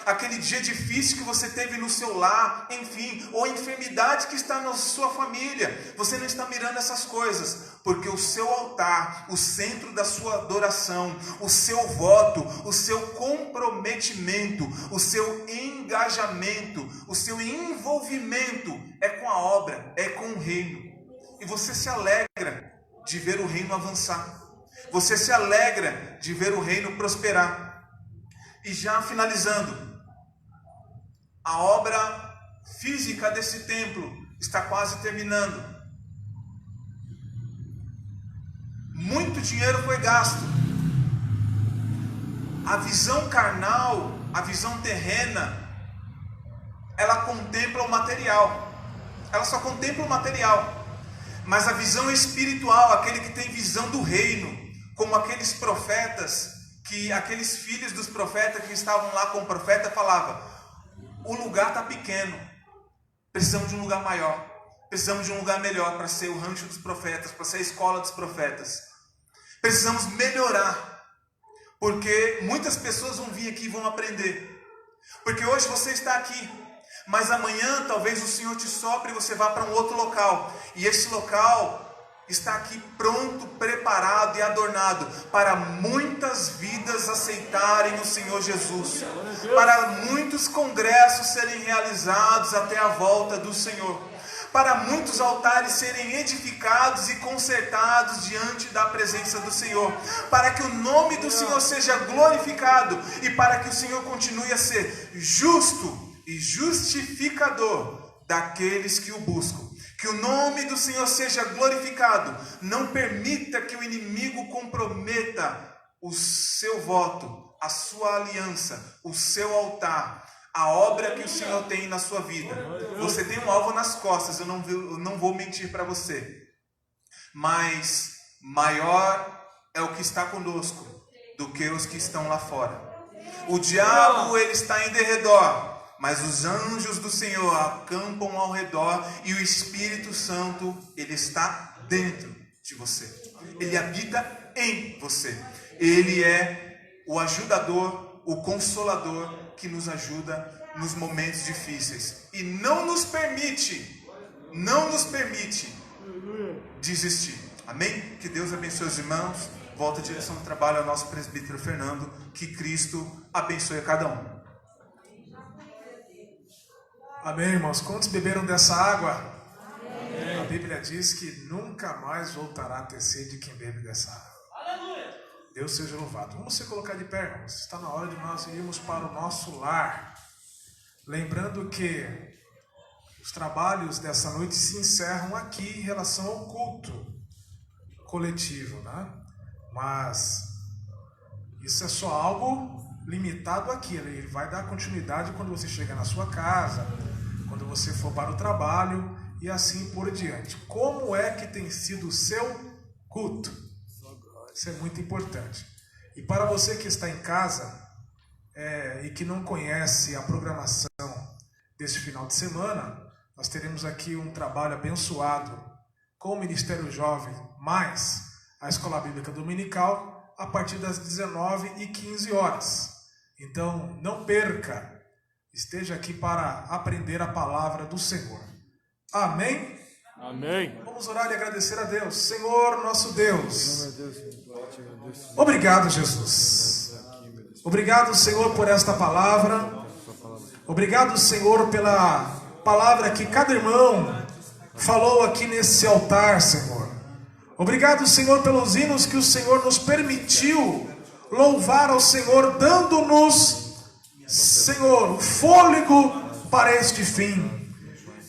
S9: aquele dia difícil que você teve no seu lar, enfim, ou a enfermidade que está na sua família. Você não está mirando essas coisas, porque o seu altar, o centro da sua adoração, o seu voto, o seu comprometimento, o seu engajamento, o seu envolvimento é com a obra, é com o reino. E você se alegra de ver o reino avançar. Você se alegra de ver o reino prosperar. E já finalizando, a obra física desse templo está quase terminando. Muito dinheiro foi gasto. A visão carnal, a visão terrena, ela contempla o material. Ela só contempla o material. Mas a visão espiritual, aquele que tem visão do reino, como aqueles profetas, aqueles filhos dos profetas que estavam lá com o profeta, falava: o lugar está pequeno, precisamos de um lugar maior, precisamos de um lugar melhor para ser o rancho dos profetas, para ser a escola dos profetas. Precisamos melhorar, porque muitas pessoas vão vir aqui e vão aprender. Porque hoje você está aqui, mas amanhã talvez o Senhor te sopre e você vá para um outro local. E esse local está aqui pronto, preparado e adornado para muitas vidas aceitarem o Senhor Jesus. Para muitos congressos serem realizados até a volta do Senhor. Para muitos altares serem edificados e consertados diante da presença do Senhor, para que o nome do Senhor seja glorificado e para que o Senhor continue a ser justo e justificador daqueles que o buscam. Que o nome do Senhor seja glorificado. Não permita que o inimigo comprometa o seu voto, a sua aliança, o seu altar, a obra que o Senhor tem na sua vida. Você tem um alvo nas costas, eu não vou mentir para você. Mas maior é o que está conosco do que os que estão lá fora. O diabo, ele está em derredor, mas os anjos do Senhor acampam ao redor e o Espírito Santo, ele está dentro de você. Ele habita em você. Ele é o ajudador, o consolador, que nos ajuda nos momentos difíceis e não nos permite desistir. Amém? Que Deus abençoe os irmãos. Volta a direção do trabalho ao nosso presbítero Fernando. Que Cristo abençoe a cada um.
S1: Amém, irmãos. Quantos beberam dessa água? Amém. A Bíblia diz que nunca mais voltará a ter sede quem bebe dessa água. Deus seja louvado. Vamos se colocar de pé, irmãos. Está na hora de nós irmos para o nosso lar. Lembrando que os trabalhos dessa noite se encerram aqui em relação ao culto coletivo, né? Mas isso é só algo limitado aqui. Ele vai dar continuidade quando você chegar na sua casa, quando você for para o trabalho e assim por diante. Como é que tem sido o seu culto? Isso é muito importante. E para você que está em casa e que não conhece a programação desse final de semana, nós teremos aqui um trabalho abençoado com o Ministério Jovem, mais a Escola Bíblica Dominical, a partir das 19h15. Então, não perca, esteja aqui para aprender a palavra do Senhor. Amém?
S2: Amém.
S1: Vamos orar e agradecer a Deus. Senhor, nosso Deus, obrigado, Jesus. Obrigado, Senhor, por esta palavra. Obrigado, Senhor, pela palavra que cada irmão falou aqui nesse altar, Senhor. Obrigado, Senhor, pelos hinos que o Senhor nos permitiu louvar ao Senhor, dando-nos, Senhor, fôlego para este fim.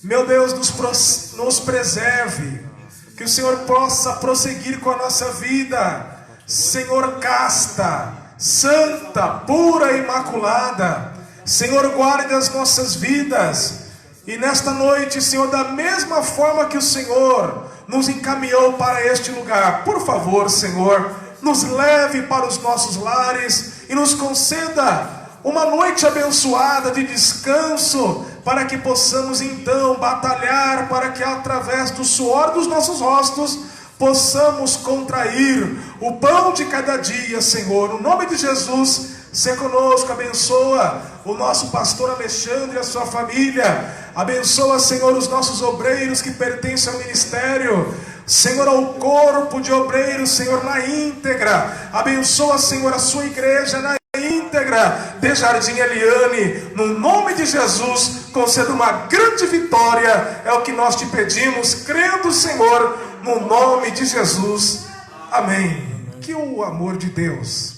S1: Meu Deus, nos preserve, que o Senhor possa prosseguir com a nossa vida, Senhor, casta, santa, pura e imaculada. Senhor, guarde as nossas vidas. E nesta noite, Senhor, da mesma forma que o Senhor nos encaminhou para este lugar, por favor, Senhor, nos leve para os nossos lares e nos conceda uma noite abençoada de descanso, para que possamos então batalhar, para que através do suor dos nossos rostos possamos contrair o pão de cada dia, Senhor. No nome de Jesus, se conosco, abençoa o nosso pastor Alexandre e a sua família. Abençoa, Senhor, os nossos obreiros que pertencem ao ministério, Senhor, ao corpo de obreiros, Senhor, na íntegra. Abençoa, Senhor, a sua igreja na íntegra de Jardim Eliane. No nome de Jesus, conceda uma grande vitória. É o que nós te pedimos, crendo, Senhor, no nome de Jesus. Amém. Que o amor de Deus,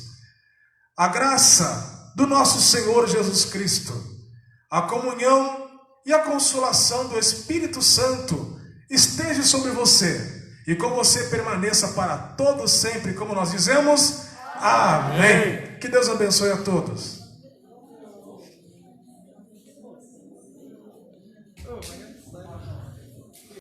S1: a graça do nosso Senhor Jesus Cristo, a comunhão e a consolação do Espírito Santo esteja sobre você e com você permaneça para todos sempre, como nós dizemos. Amém. Que Deus abençoe a todos.